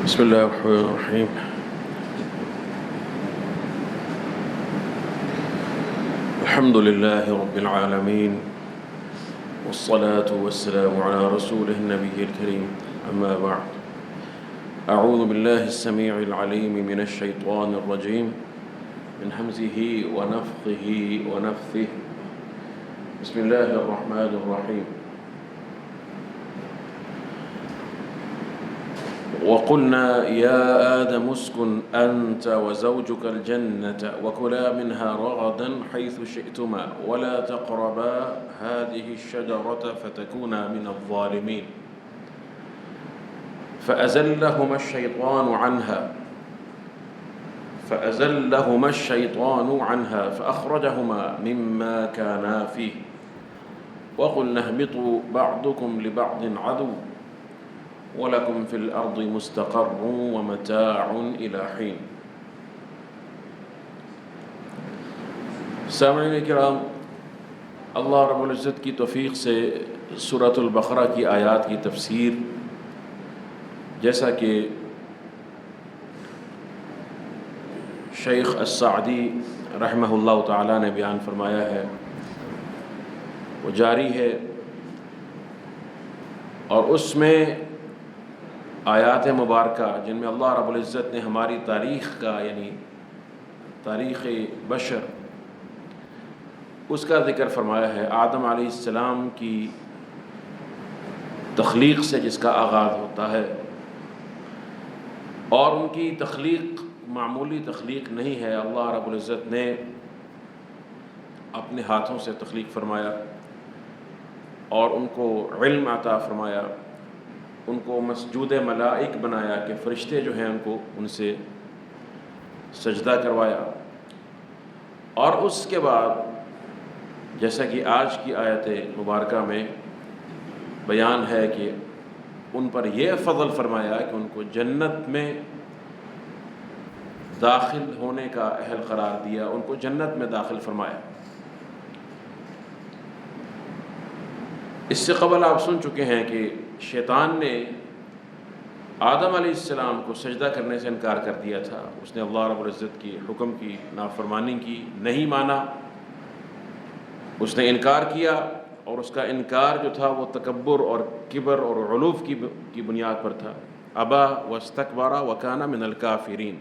بسم الله الرحمن الرحيم. الحمد لله رب العالمين، والصلاة والسلام على رسوله النبي الكريم، أما بعد. أعوذ بالله السميع العليم من الشيطان الرجيم، من همزه ونفخه ونفثه. بسم الله الرحمن الرحيم. وقلنا يا آدم اسكن أنت وزوجك الجنة وكلا منها رغدا حيث شئتما ولا تقربا هذه الشجرة فتكونا من الظالمين فأزلهما الشيطان عنها فأخرجهما مما كانا فيه وقلنا اهبطوا بعضكم لبعض عدو وَلَكُمْ فِي الْأَرْضِ مُسْتَقَرٌّ وَمَتَاعٌ إِلَى حِينٍ. سامعین کرام، اللہ رب العزت کی توفیق سے سورۃ البقرہ کی آیات کی تفسیر، جیسا کہ شیخ السعدی رحمہ اللہ تعالی نے بیان فرمایا ہے، وہ جاری ہے، اور اس میں آیات مبارکہ جن میں اللہ رب العزت نے ہماری تاریخ کا، یعنی تاریخ بشر، اس کا ذکر فرمایا ہے۔ آدم علیہ السلام کی تخلیق سے جس کا آغاز ہوتا ہے، اور ان کی تخلیق معمولی تخلیق نہیں ہے، اللہ رب العزت نے اپنے ہاتھوں سے تخلیق فرمایا اور ان کو علم عطا فرمایا، ان کو مسجود ملائک بنایا کہ فرشتے جو ہیں ان سے سجدہ کروایا، اور اس کے بعد جیسا کہ آج کی آیت مبارکہ میں بیان ہے کہ ان پر یہ فضل فرمایا کہ ان کو جنت میں داخل ہونے کا اہل قرار دیا، ان کو جنت میں داخل فرمایا۔ اس سے قبل آپ سن چکے ہیں کہ شیطان نے آدم علیہ السلام کو سجدہ کرنے سے انکار کر دیا تھا، اس نے اللہ رب العزت کی حکم کی نافرمانی کی، نہیں مانا، اس نے انکار کیا، اور اس کا انکار جو تھا وہ تکبر اور کبر اور علوف کی بنیاد پر تھا۔ ابا واستکبر وکان من الکافرین،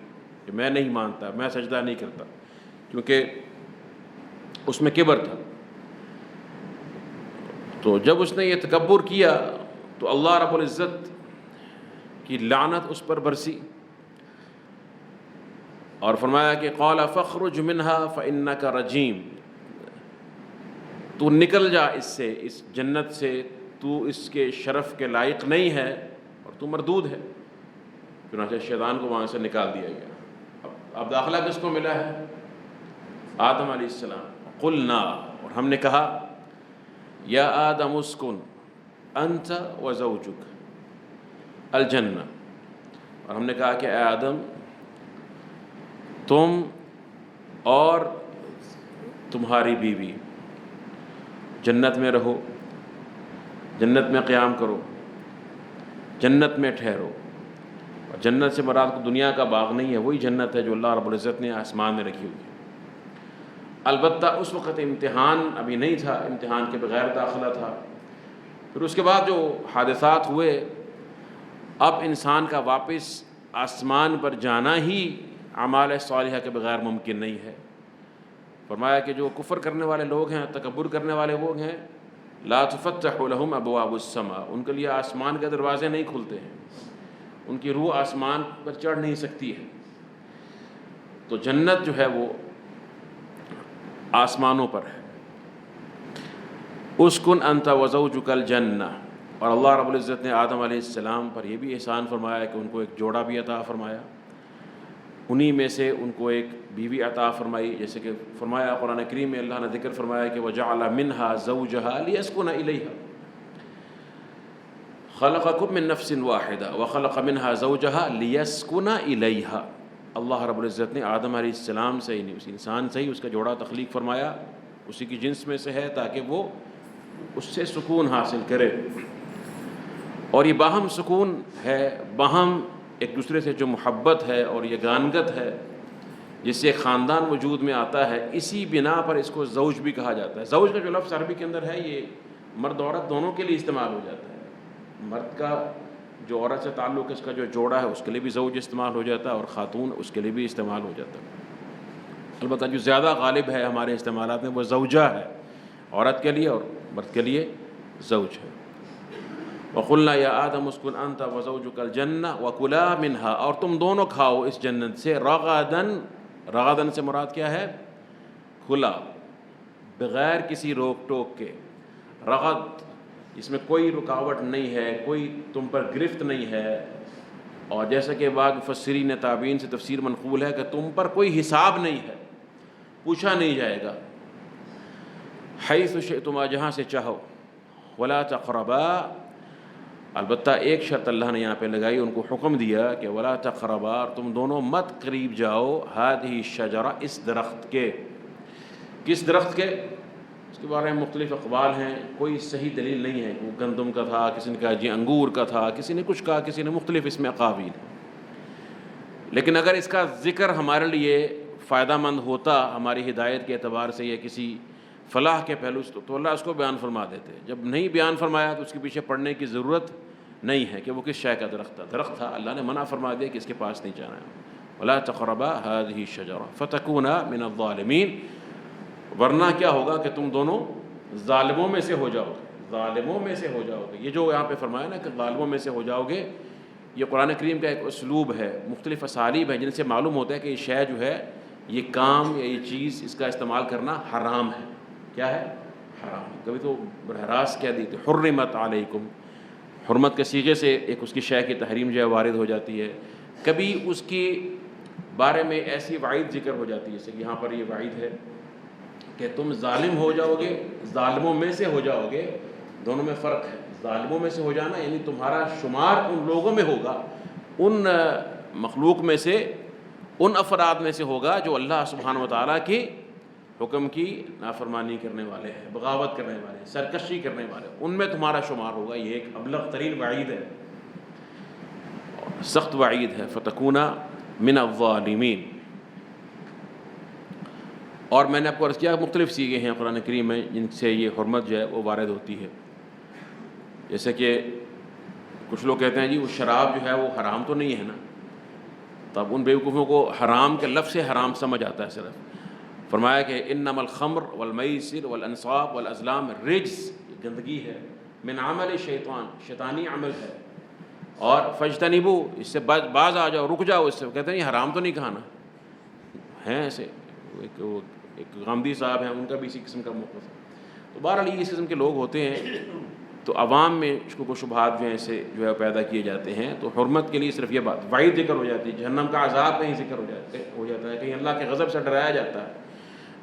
کہ میں نہیں مانتا، میں سجدہ نہیں کرتا، کیونکہ اس میں کبر تھا۔ تو جب اس نے یہ تکبر کیا تو اللہ رب العزت کی لعنت اس پر برسی، اور فرمایا کہ قال فاخرج منها فإنك رجیم، تو نکل جا اس سے، اس جنت سے، تو اس کے شرف کے لائق نہیں ہے اور تو مردود ہے۔ چنانچہ شیطان کو وہاں سے نکال دیا گیا۔ اب داخلہ کس کو ملا ہے؟ آدم علیہ السلام۔ قلنا، اور ہم نے کہا، یا آدم اسکن انت وزوجک الجنہ، اور ہم نے کہا کہ اے آدم، تم اور تمہاری بیوی جنت میں رہو، جنت میں قیام کرو، جنت میں ٹھہرو۔ اور جنت سے مراد کو دنیا کا باغ نہیں ہے، وہی جنت ہے جو اللہ رب العزت نے آسمان میں رکھی ہوئی ہے۔ البتہ اس وقت امتحان ابھی نہیں تھا، امتحان کے بغیر داخلہ تھا۔ پھر اس کے بعد جو حادثات ہوئے، اب انسان کا واپس آسمان پر جانا ہی اعمال صالحہ کے بغیر ممکن نہیں ہے۔ فرمایا کہ جو کفر کرنے والے لوگ ہیں، تکبر کرنے والے لوگ ہیں، لا تفتح لهم ابواب السماء، ان کے لیے آسمان کے دروازے نہیں کھلتے ہیں، ان کی روح آسمان پر چڑھ نہیں سکتی ہے۔ تو جنت جو ہے وہ آسمانوں پر ہے۔ اسکن انت وزوجک الجنہ، اور اللہ رب العزت نے آدم علیہ السلام پر یہ بھی احسان فرمایا کہ ان کو ایک جوڑا بھی عطا فرمایا، انہی میں سے ان کو ایک بیوی عطا فرمائی، جیسے کہ فرمایا قرآن کریم میں اللہ نے ذکر فرمایا کہ وجعل منها زوجها ليسكن إليها، خلقكم من نفس واحدة وخلق منها زوجها ليسكن إليها۔ اللہ رب العزت نے آدم علیہ السلام سے، یعنی اس انسان سے ہی اس کا جوڑا تخلیق فرمایا، اسی کی جنس میں سے ہے، تاکہ وہ اس سے سکون حاصل کرے۔ اور یہ باہم سکون ہے، باہم ایک دوسرے سے جو محبت ہے اور یگانگت ہے، جس سے ایک خاندان وجود میں آتا ہے، اسی بنا پر اس کو زوج بھی کہا جاتا ہے۔ زوج کا جو لفظ عربی کے اندر ہے یہ مرد عورت دونوں کے لیے استعمال ہو جاتا ہے۔ مرد کا جو عورت سے تعلق اس کا جو جوڑا ہے اس کے لیے بھی زوج استعمال ہو جاتا ہے، اور خاتون اس کے لیے بھی استعمال ہو جاتا ہے۔ البتہ جو زیادہ غالب ہے ہمارے استعمالات میں وہ زوجہ ہے، عورت کے لیے اور مرد کے لیے زوج ہے۔ وَقُلْنَا يَا آدَمُ اسْكُنْ أَنْتَ وَزَوْجُكَ الْجَنَّةَ وَكُلَا مِنْهَا، اور تم دونوں کھاؤ اس جنت سے، رغدن سے مراد کیا ہے؟ کھلا، بغیر کسی روک ٹوک کے۔ رغد اس میں کوئی رکاوٹ نہیں ہے، کوئی تم پر گرفت نہیں ہے، اور جیسا کہ بعض مفسرین تابعین سے تفسیر منقول ہے کہ تم پر کوئی حساب نہیں ہے، پوچھا نہیں جائے گا۔ حیث شئتما، جہاں سے چاہو، ولا تقربا، البتہ ایک شرط اللہ نے یہاں پہ لگائی، ان کو حکم دیا کہ ولا تقربا، اور تم دونوں مت قریب جاؤ، ہذہ الشجرہ، اس درخت کے۔ کس درخت کے؟ اس کے بارے میں مختلف اقوال ہیں، کوئی صحیح دلیل نہیں ہے کہ وہ گندم کا تھا، کسی نے کہا جی انگور کا تھا، کسی نے کچھ کہا، کسی نے مختلف اس میں اقاویل ہیں۔ لیکن اگر اس کا ذکر ہمارے لیے فائدہ مند ہوتا ہماری ہدایت کے اعتبار سے یا کسی فلاح کے پہلو سے، تو اللہ اس کو بیان فرما دیتے۔ جب نہیں بیان فرمایا تو اس کے پیچھے پڑنے کی ضرورت نہیں ہے کہ وہ کس شے کا درخت تھا۔ درخت تھا، اللہ نے منع فرما دیا کہ اس کے پاس نہیں جانا ہے۔ ولا تقربا هذه الشجرة فتكونا من الظالمین، ورنہ کیا ہوگا کہ تم دونوں ظالموں میں سے ہو جاؤ گے، ظالموں میں سے ہو جاؤ گے۔ یہ جو یہاں پہ فرمایا نا کہ ظالموں میں سے ہو جاؤ گے، یہ قرآن کریم کا ایک اسلوب ہے، مختلف اسالیب ہیں جن سے معلوم ہوتا ہے کہ یہ شے جو ہے، یہ کام یا یہ چیز، اس کا استعمال کرنا حرام ہے۔ کیا ہے؟ حرام ہے۔ کبھی تو براہ راست کہہ دیتے حرمت علیکم، حرمت کے صیغے سے ایک اس کی شے کی تحریم جو ہے وارد ہو جاتی ہے۔ کبھی اس کے بارے میں ایسی وعید ذکر ہو جاتی ہے، جیسے کہ یہاں پر یہ وعید ہے کہ تم ظالم ہو جاؤ گے، ظالموں میں سے ہو جاؤ گے۔ دونوں میں فرق ہے۔ ظالموں میں سے ہو جانا یعنی تمہارا شمار ان لوگوں میں ہوگا، ان مخلوق میں سے، ان افراد میں سے ہوگا جو اللہ سبحانہ و تعالیٰ کی حکم کی نافرمانی کرنے والے ہیں، بغاوت کرنے والے ہیں، سرکشی کرنے والے ہیں، ان میں تمہارا شمار ہوگا۔ یہ ایک ابلغ ترین وعید ہے، سخت وعید ہے۔ فتکونا من الظالمین۔ اور میں نے آپ کو عرض کیا مختلف صیغے ہیں قرآن کریم میں جن سے یہ حرمت جو ہے وہ وارد ہوتی ہے۔ جیسے کہ کچھ لوگ کہتے ہیں جی وہ شراب جو ہے وہ حرام تو نہیں ہے نا، تب ان بیوقوفوں کو حرام کے لفظ سے حرام سمجھ آتا ہے صرف۔ فرمایا کہ انما الخمر والمیسر والانصاب والازلام رجس، گندگی ہے، من عمل شیطان، شیطانی عمل ہے، اور فاجتنبو، اس سے باز آ جاؤ، رک جاؤ اس سے۔ کہتے ہیں یہ حرام تو نہیں کھانا، ہیں ایسے ایک غامدی صاحب ہیں، ان کا بھی اسی قسم کا موقف ہے۔ تو بہرحال اس قسم کے لوگ ہوتے ہیں، تو عوام میں شکوک و شبہات جو ہیں اسے جو ہے پیدا کیے جاتے ہیں۔ تو حرمت کے لیے صرف یہ بات، وعید ذکر ہو جاتی ہے، جہنم کا عذاب کہیں ذکر ہو جاتا ہے، کہیں اللہ کے غضب سے ڈرایا جاتا ہے،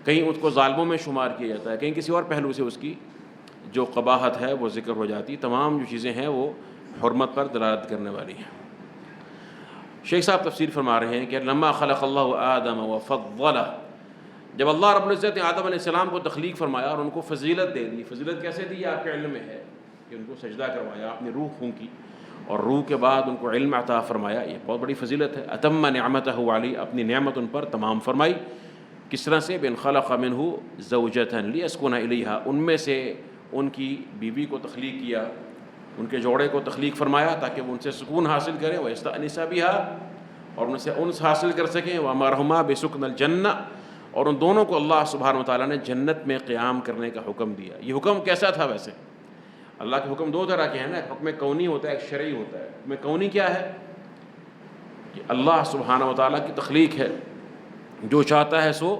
کہیں اس کو ظالموں میں شمار کیا جاتا ہے، کہیں کسی اور پہلو سے اس کی جو قباحت ہے وہ ذکر ہو جاتی۔ تمام جو چیزیں ہیں وہ حرمت پر دلالت کرنے والی ہیں۔ شیخ صاحب تفسیر فرما رہے ہیں کہ لما خلق اللہ آدم وفضلہ، جب اللہ رب العزت نے آدم علیہ السلام کو تخلیق فرمایا اور ان کو فضیلت دے دی۔ فضیلت کیسے دی؟ آپ کے علم میں ہے کہ ان کو سجدہ کروایا، اپنی روح پھونکی، اور روح کے بعد ان کو علم عطا فرمایا۔ یہ بہت بڑی فضیلت ہے۔ اتم نعمتہ علی، اپنی نعمت ان پر تمام فرمائی۔ کس طرح سے؟ بن خلق منہ زوجۃ لیسکن الیہا، ان میں سے ان کی بیوی کو تخلیق کیا، ان کے جوڑے کو تخلیق فرمایا تاکہ وہ ان سے سکون حاصل کریں، ویستأنس بہا، اور ان سے انس حاصل کر سکیں، وامرہما بسکن الجنہ، اور ان دونوں کو اللہ سبحانہ و تعالیٰ نے جنت میں قیام کرنے کا حکم دیا۔ یہ حکم کیسا تھا ویسے؟ اللہ کے حکم دو طرح کے ہیں نا، ایک حکم کونی ہوتا ہے، ایک شرعی ہوتا ہے۔ حکم کونی کیا ہے؟ کہ اللہ سبحانہ و تعالیٰ کی تخلیق ہے، جو چاہتا ہے سو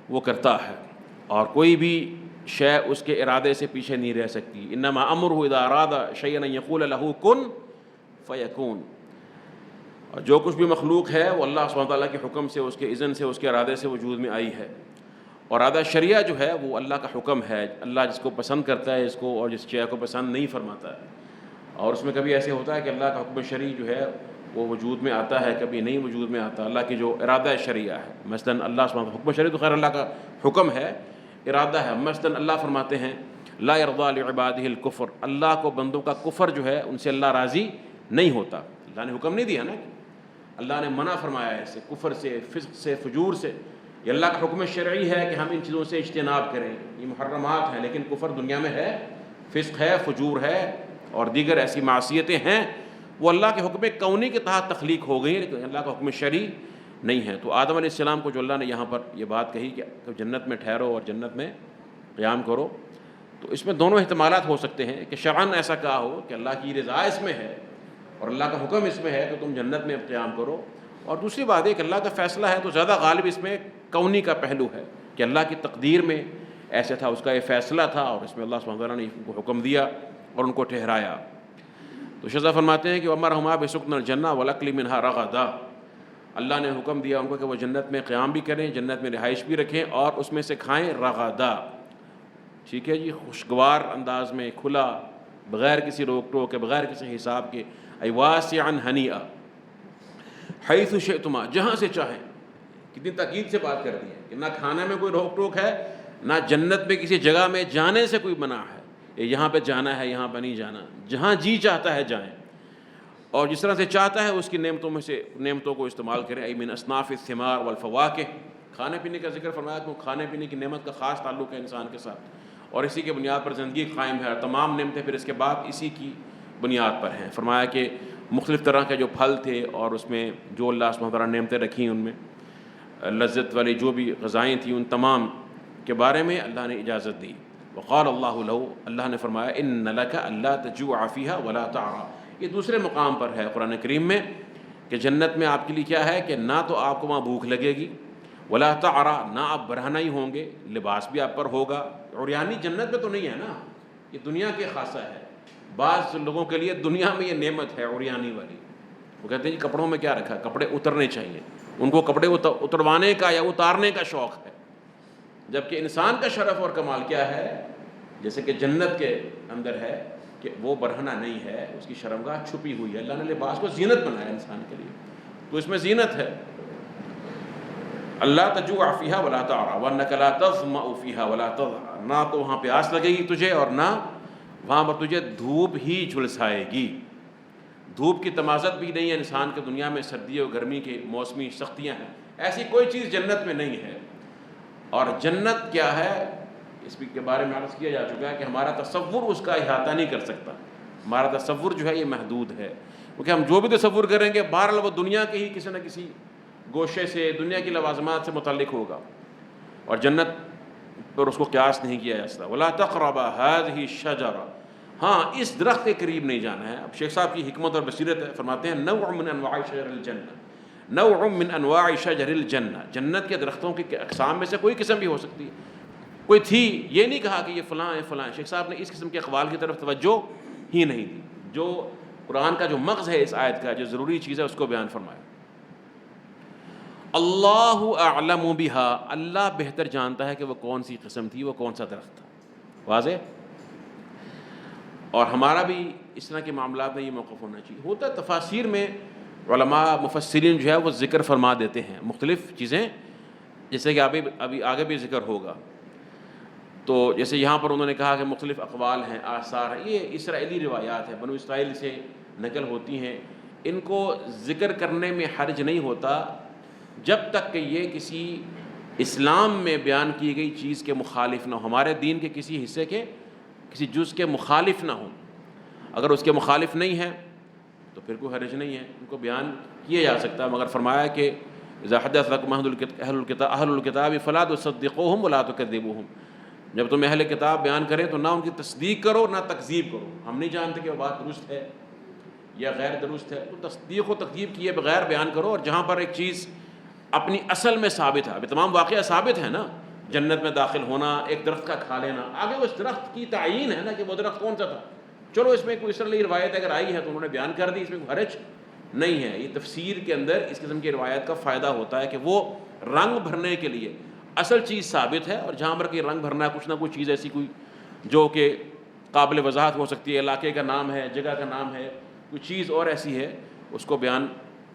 وہ کرتا ہے، اور کوئی بھی شے اس کے ارادے سے پیچھے نہیں رہ سکتی۔ انما امرہ اذا اراد شیئا ان یقول له کن فیکون، اور جو کچھ بھی مخلوق ہے وہ اللہ سبحانہ تعالیٰ کے حکم سے، اس کے اذن سے، اس کے ارادے سے وجود میں آئی ہے۔ اور ارادہ شریعہ جو ہے وہ اللہ کا حکم ہے، اللہ جس کو پسند کرتا ہے اس کو، اور جس شے کو پسند نہیں فرماتا ہے۔ اور اس میں کبھی ایسے ہوتا ہے کہ اللہ کا حکم شرعی جو ہے وہ وجود میں آتا ہے، کبھی نہیں وجود میں آتا۔ اللہ کی جو ارادہ شریعہ ہے، مثلاً اللہ سبحانہ حکم شرعی تو خیر اللہ کا حکم ہے، ارادہ ہے۔ مثلاً اللہ فرماتے ہیں لا یرضی لعبادہ الکفر، اللہ کو بندوں کا کفر جو ہے ان سے اللہ راضی نہیں ہوتا۔ اللہ نے حکم نہیں دیا نا اللہ نے منع فرمایا ہے اسے، کفر سے، فسق سے، فجور سے۔ یہ اللہ کا حکم شرعی ہے کہ ہم ان چیزوں سے اجتناب کریں، یہ محرمات ہیں، لیکن کفر دنیا میں ہے، فسق ہے، فجور ہے اور دیگر ایسی معصیتیں ہیں، وہ اللہ کے حکم کونی کے تحت تخلیق ہو گئی ہیں، لیکن اللہ کا حکم شرعی نہیں ہے۔ تو آدم علیہ السلام کو جو اللہ نے یہاں پر یہ بات کہی کہ جنت میں ٹھہرو اور جنت میں قیام کرو، تو اس میں دونوں احتمالات ہو سکتے ہیں کہ شرعاً ایسا کہا ہو کہ اللہ کی رضا اس میں ہے اور اللہ کا حکم اس میں ہے کہ تم جنت میں قیام کرو، اور دوسری بات ہے کہ اللہ کا فیصلہ ہے تو زیادہ غالب اس میں کونی کا پہلو ہے کہ اللہ کی تقدیر میں ایسے تھا، اس کا یہ فیصلہ تھا اور اس میں اللہ سبحانہ وتعالیٰ نے ان کو حکم دیا اور ان کو ٹھہرایا۔ تو شیخ فرماتے ہیں کہ وَأَمَرَهُمَا بِسُكْنِ الْجَنَّةِ وَالْأَكْلِ مِنْهَا رَغَدًا، اللہ نے حکم دیا ان کو کہ وہ جنت میں قیام بھی کریں، جنت میں رہائش بھی رکھیں اور اس میں سے کھائیں رغدا، ٹھیک ہے جی، خوشگوار انداز میں، کھلا، بغیر کسی روک ٹوک کے، بغیر کسی حساب کے، ای واسعا ہنیئا، حیث شئتما، جہاں سے چاہیں۔ کتنی تاکید سے بات کر دی ہے کہ نہ کھانے میں کوئی روک ٹوک ہے، نہ جنت میں کسی جگہ میں جانے سے کوئی منع ہے، یہاں پہ جانا ہے یہاں پہ نہیں جانا، جہاں جی چاہتا ہے جائیں، اور جس طرح سے چاہتا ہے اس کی نعمتوں میں سے نعمتوں کو استعمال کریں، ای من اصناف الثمار والفواکہ، کھانے پینے کا ذکر فرمایا کہ کھانے پینے کی نعمت کا خاص تعلق ہے انسان کے ساتھ اور اسی کے بنیاد پر زندگی قائم ہے، تمام نعمتیں پھر اس کے بعد اسی کی بنیاد پر ہیں۔ فرمایا کہ مختلف طرح کے جو پھل تھے اور اس میں جو اللہ سبحانہ وتعالیٰ نے نعمتیں رکھی ان میں لذت والی جو بھی غذائیں تھیں ان تمام کے بارے میں اللہ نے اجازت دی۔ وقال اللہ له، اللہ نے فرمایا ان لک الا تجوع فیہا ولا تعرا، یہ دوسرے مقام پر ہے قرآن کریم میں کہ جنت میں آپ کے لیے کیا ہے کہ نہ تو آپ کو وہاں بھوک لگے گی، ولا تعرا، نہ آپ برہنہ ہی ہوں گے، لباس بھی آپ پر ہوگا۔ عریانی جنت میں تو نہیں ہے نا، یہ دنیا کے خاصہ ہے، بعض لوگوں کے لیے دنیا میں یہ نعمت ہے عریانی والی، وہ کہتے ہیں جی کپڑوں میں کیا رکھا ہے، کپڑے اترنے چاہیے، ان کو کپڑے اتروانے کا یا اتارنے کا شوق ہے، جبکہ انسان کا شرف اور کمال کیا ہے، جیسے کہ جنت کے اندر ہے کہ وہ برہنہ نہیں ہے، اس کی شرمگاہ چھپی ہوئی ہے، اللہ نے لباس کو زینت بنایا انسان کے لیے، تو اس میں زینت ہے۔ اللہ تجوع فیہا ولا تعرا وانک لا تظمأ فیہا ولا تضحا، نہ تو وہاں پیاس لگے گی تجھے اور نہ وہاں پر تجھے دھوپ ہی جھلسائے گی، دھوپ کی تمازت بھی نہیں ہے انسان کے دنیا میں، سردی اور گرمی کے موسمی سختیاں ہیں، ایسی کوئی چیز جنت میں نہیں ہے۔ اور جنت کیا ہے اس کے بارے میں عرض کیا جا چکا ہے کہ ہمارا تصور اس کا احاطہ نہیں کر سکتا، ہمارا تصور جو ہے یہ محدود ہے، کیونکہ ہم جو بھی تصور کریں گے بہرحال وہ دنیا کے ہی کسی نہ کسی گوشے سے، دنیا کی لوازمات سے متعلق ہوگا، اور جنت پر اس کو قیاس نہیں کیا جا سکتا۔ وَلَا تَقْرَبَا هَذِهِ الشَّجَرَةَ، ہاں اس درخت کے قریب نہیں جانا ہے۔ اب شیخ صاحب کی حکمت اور بصیرت ہے، فرماتے ہیں نوع من انواع شجر الجنہ، نوع من انواع شجر الجنہ، جنت کے درختوں کی اقسام میں سے کوئی قسم بھی ہو سکتی ہے، کوئی تھی، یہ نہیں کہا کہ یہ فلاں ہے فلاں۔ شیخ صاحب نے اس قسم کے اقوال کی طرف توجہ ہی نہیں دی، جو قرآن کا جو مغز ہے اس آیت کا، جو ضروری چیز ہے اس کو بیان فرمایا۔ اللہ اعلم بہا، اللہ بہتر جانتا ہے کہ وہ کون سی قسم تھی، وہ کون سا درخت تھا، واضح۔ اور ہمارا بھی اس طرح کے معاملات میں یہ موقف ہونا چاہیے۔ ہوتا ہے تفاسیر میں علماء مفسرین جو ہے وہ ذکر فرما دیتے ہیں مختلف چیزیں، جیسے کہ ابھی آگے بھی ذکر ہوگا، تو جیسے یہاں پر انہوں نے کہا کہ مختلف اقوال ہیں، آثار ہیں، یہ اسرائیلی روایات ہیں، بنو اسرائیل سے نقل ہوتی ہیں، ان کو ذکر کرنے میں حرج نہیں ہوتا جب تک کہ یہ کسی اسلام میں بیان کی گئی چیز کے مخالف نہ ہو، ہمارے دین کے کسی حصے کے، کسی جز کے مخالف نہ ہو۔ اگر اس کے مخالف نہیں ہے تو پھر کوئی حرج نہیں ہے، ان کو بیان کیا جا سکتا ہے، مگر فرمایا کہ اذا حدث لكم اہل الکتاب فلا تصدقوهم ولا تکذبوهم، جب تم اہل کتاب بیان کریں تو نہ ان کی تصدیق کرو نہ تکذیب کرو۔ ہم نہیں جانتے کہ وہ بات درست ہے یا غیر درست ہے، تو تصدیق و تکذیب کیے بغیر بیان کرو، اور جہاں پر ایک چیز اپنی اصل میں ثابت ہے، ابھی تمام واقعہ ثابت ہے نا، جنت میں داخل ہونا، ایک درخت کا کھا لینا، آگے اس درخت کی تعیین ہے نا کہ وہ درخت کون سا تھا، چلو اس میں کوئی اسرائیلی روایت اگر آئی ہے تو انہوں نے بیان کر دی، اس میں کوئی حرج نہیں ہے۔ یہ تفسیر کے اندر اس قسم کی روایت کا فائدہ ہوتا ہے کہ وہ رنگ بھرنے کے لیے اصل چیز ثابت ہے، اور جہاں پر کہ رنگ بھرنا ہے کچھ نہ کچھ چیز ایسی کوئی جو کہ قابل وضاحت ہو سکتی ہے، علاقے کا نام ہے، جگہ کا نام ہے، کوئی چیز اور ایسی ہے، اس کو بیان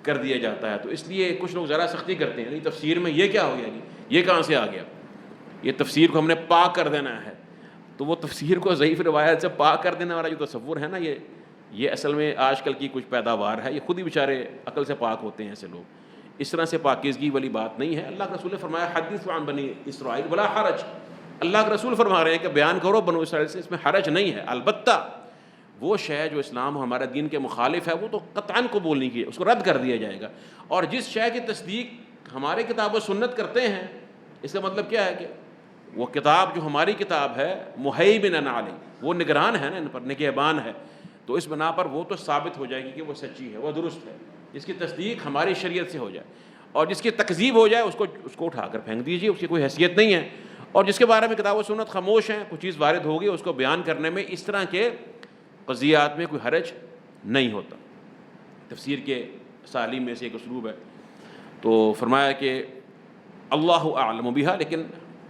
کر دیا جاتا ہے۔ تو اس لیے کچھ لوگ ذرا سختی کرتے ہیں، نہیں تفسیر میں یہ کیا ہو گیا، یہ کہاں سے آ گیا، یہ تفسیر کو ہم نے پاک کر دینا ہے، تو وہ تفسیر کو ضعیف روایت سے پاک کر دینے والا جو تصور ہے نا، یہ اصل میں آج کل کی کچھ پیداوار ہے، یہ خود ہی بیچارے عقل سے پاک ہوتے ہیں ایسے لوگ، اس طرح سے پاکیزگی والی بات نہیں ہے۔ اللہ کے رسول نے فرمایا حدیث عن بنی اسرائیل ولا حرج، اللہ کے رسول فرما رہے ہیں کہ بیان کرو بنو اسرائیل سے، اس میں حرج نہیں ہے، البتہ وہ شے جو اسلام و ہمارے دین کے مخالف ہے وہ تو قطعاً قبول نہیں کیے، اس کو رد کر دیا جائے گا۔ اور جس شے کی تصدیق ہمارے کتاب و سنت کرتے ہیں، اس کا مطلب کیا ہے کہ وہ کتاب جو ہماری کتاب ہے مہیمن علی، وہ نگران ہے نا ان پر، نگہبان ہے، تو اس بنا پر وہ تو ثابت ہو جائے گی کہ وہ سچی ہے، وہ درست ہے۔ جس کی تصدیق ہماری شریعت سے ہو جائے اور جس کی تکذیب ہو جائے اس کو اٹھا کر پھینک دیجیے، اس کی کوئی حیثیت نہیں ہے۔ اور جس کے بارے میں کتاب و سنت خاموش ہیں، کوئی چیز وارد ہوگی اس کو بیان کرنے میں اس طرح کے قضیات میں کوئی حرج نہیں ہوتا۔ تفسیر کے سالم میں سے ایک اسلوب ہے، تو فرمایا کہ اللہ اعلم بہا، لیکن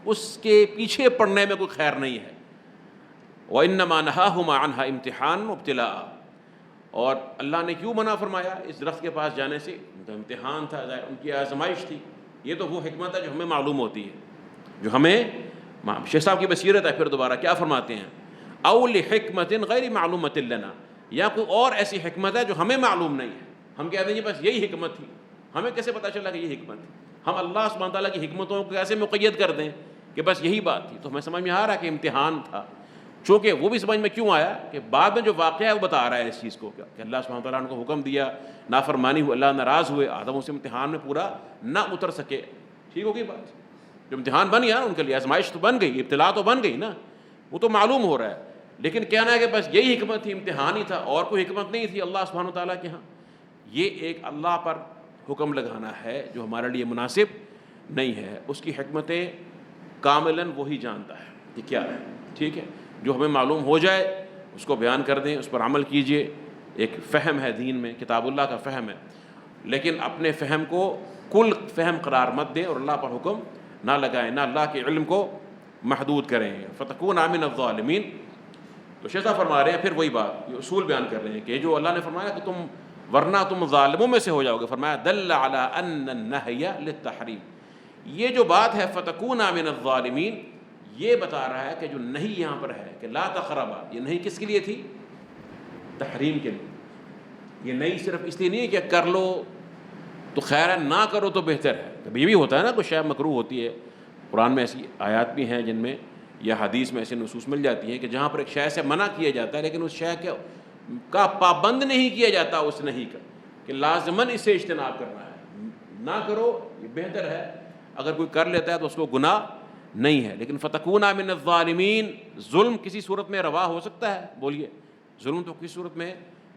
اس کے پیچھے پڑنے میں کوئی خیر نہیں ہے۔ وَإِنَّمَا نَهَاهُمَا عَنْهَا امتحان وابتلاء، اور اللہ نے کیوں منع فرمایا اس درخت کے پاس جانے سے؟ تو امتحان تھا، ان کی آزمائش تھی۔ یہ تو وہ حکمت ہے جو ہمیں معلوم ہوتی ہے، جو ہمیں شیخ صاحب کی بصیرت ہے۔ پھر دوبارہ کیا فرماتے ہیں؟ او لحکمت غیر معلومۃ لنا، یا کوئی اور ایسی حکمت ہے جو ہمیں معلوم نہیں ہے، ہم کہتے ہیں جی بس یہی حکمت تھی، ہمیں کیسے پتہ چلا کہ یہ حکمت تھی؟ ہم اللہ سبحانہ تعالیٰ کی حکمتوں کو کیسے مقید کر دیں کہ بس یہی بات تھی؟ تو ہمیں سمجھ میں آ رہا ہے کہ امتحان تھا، چونکہ وہ بھی سمجھ میں کیوں آیا کہ بعد میں جو واقعہ ہے وہ بتا رہا ہے اس چیز کو کہ اللہ سبحانہ تعالیٰ نے کو حکم دیا، نافرمانی ہوئی، اللہ ناراض ہوئے، آدم اس امتحان میں پورا نہ اتر سکے۔ ٹھیک ہوگی بات؟ جو امتحان بن گیا نا ان کے لیے، آزمائش تو بن گئی، ابتلا تو بن گئی نا، وہ تو معلوم ہو رہا ہے، لیکن کہنا ہے کہ بس یہی حکمت تھی، امتحان ہی تھا اور کوئی حکمت نہیں تھی اللہ سبحانہ تعالیٰ کے ہاں، یہ ایک اللہ پر حکم لگانا ہے جو ہمارے لیے مناسب نہیں ہے۔ اس کی حکمتیں کاملاً وہی جانتا ہے کہ کیا ہے، ٹھیک ہے؟ جو ہمیں معلوم ہو جائے اس کو بیان کر دیں، اس پر عمل کیجئے۔ ایک فہم ہے دین میں، کتاب اللہ کا فہم ہے، لیکن اپنے فہم کو کل فہم قرار مت دیں اور اللہ پر حکم نہ لگائیں، نہ اللہ کے علم کو محدود کریں، فتکون من الظالمین۔ تو شیخ صاحب فرما رہے ہیں پھر وہی بات، یہ اصول بیان کر رہے ہیں کہ جو اللہ نے فرمایا کہ تم ورنہ تم ظالموں میں سے ہو جاؤ گے، فرمایا دل علی ان النہی للتحریم، یہ جو بات ہے فتکون من الظالمین، یہ بتا رہا ہے کہ جو نہیں یہاں پر ہے کہ لا تقربا، یہ نہیں کس کے لیے تھی؟ تحریم کے لیے۔ یہ نہیں صرف اس لیے نہیں ہے کہ کر لو تو خیر ہے، نہ کرو تو بہتر ہے۔ کبھی بھی ہوتا ہے نا کوئی شے مکروہ ہوتی ہے، قرآن میں ایسی آیات بھی ہیں جن میں یا حدیث میں ایسے نصوص مل جاتی ہیں کہ جہاں پر ایک شے سے منع کیا جاتا ہے لیکن اس شے کا پابند نہیں کیا جاتا اس نہیں کا، کہ لازماً اس سے اجتناب کرنا ہے، نہ کرو یہ بہتر ہے۔ اگر کوئی کر لیتا ہے تو اس کو گناہ نہیں ہے، لیکن فتکون من الظالمین، ظلم کسی صورت میں روا ہو سکتا ہے؟ بولیے، ظلم تو کسی صورت میں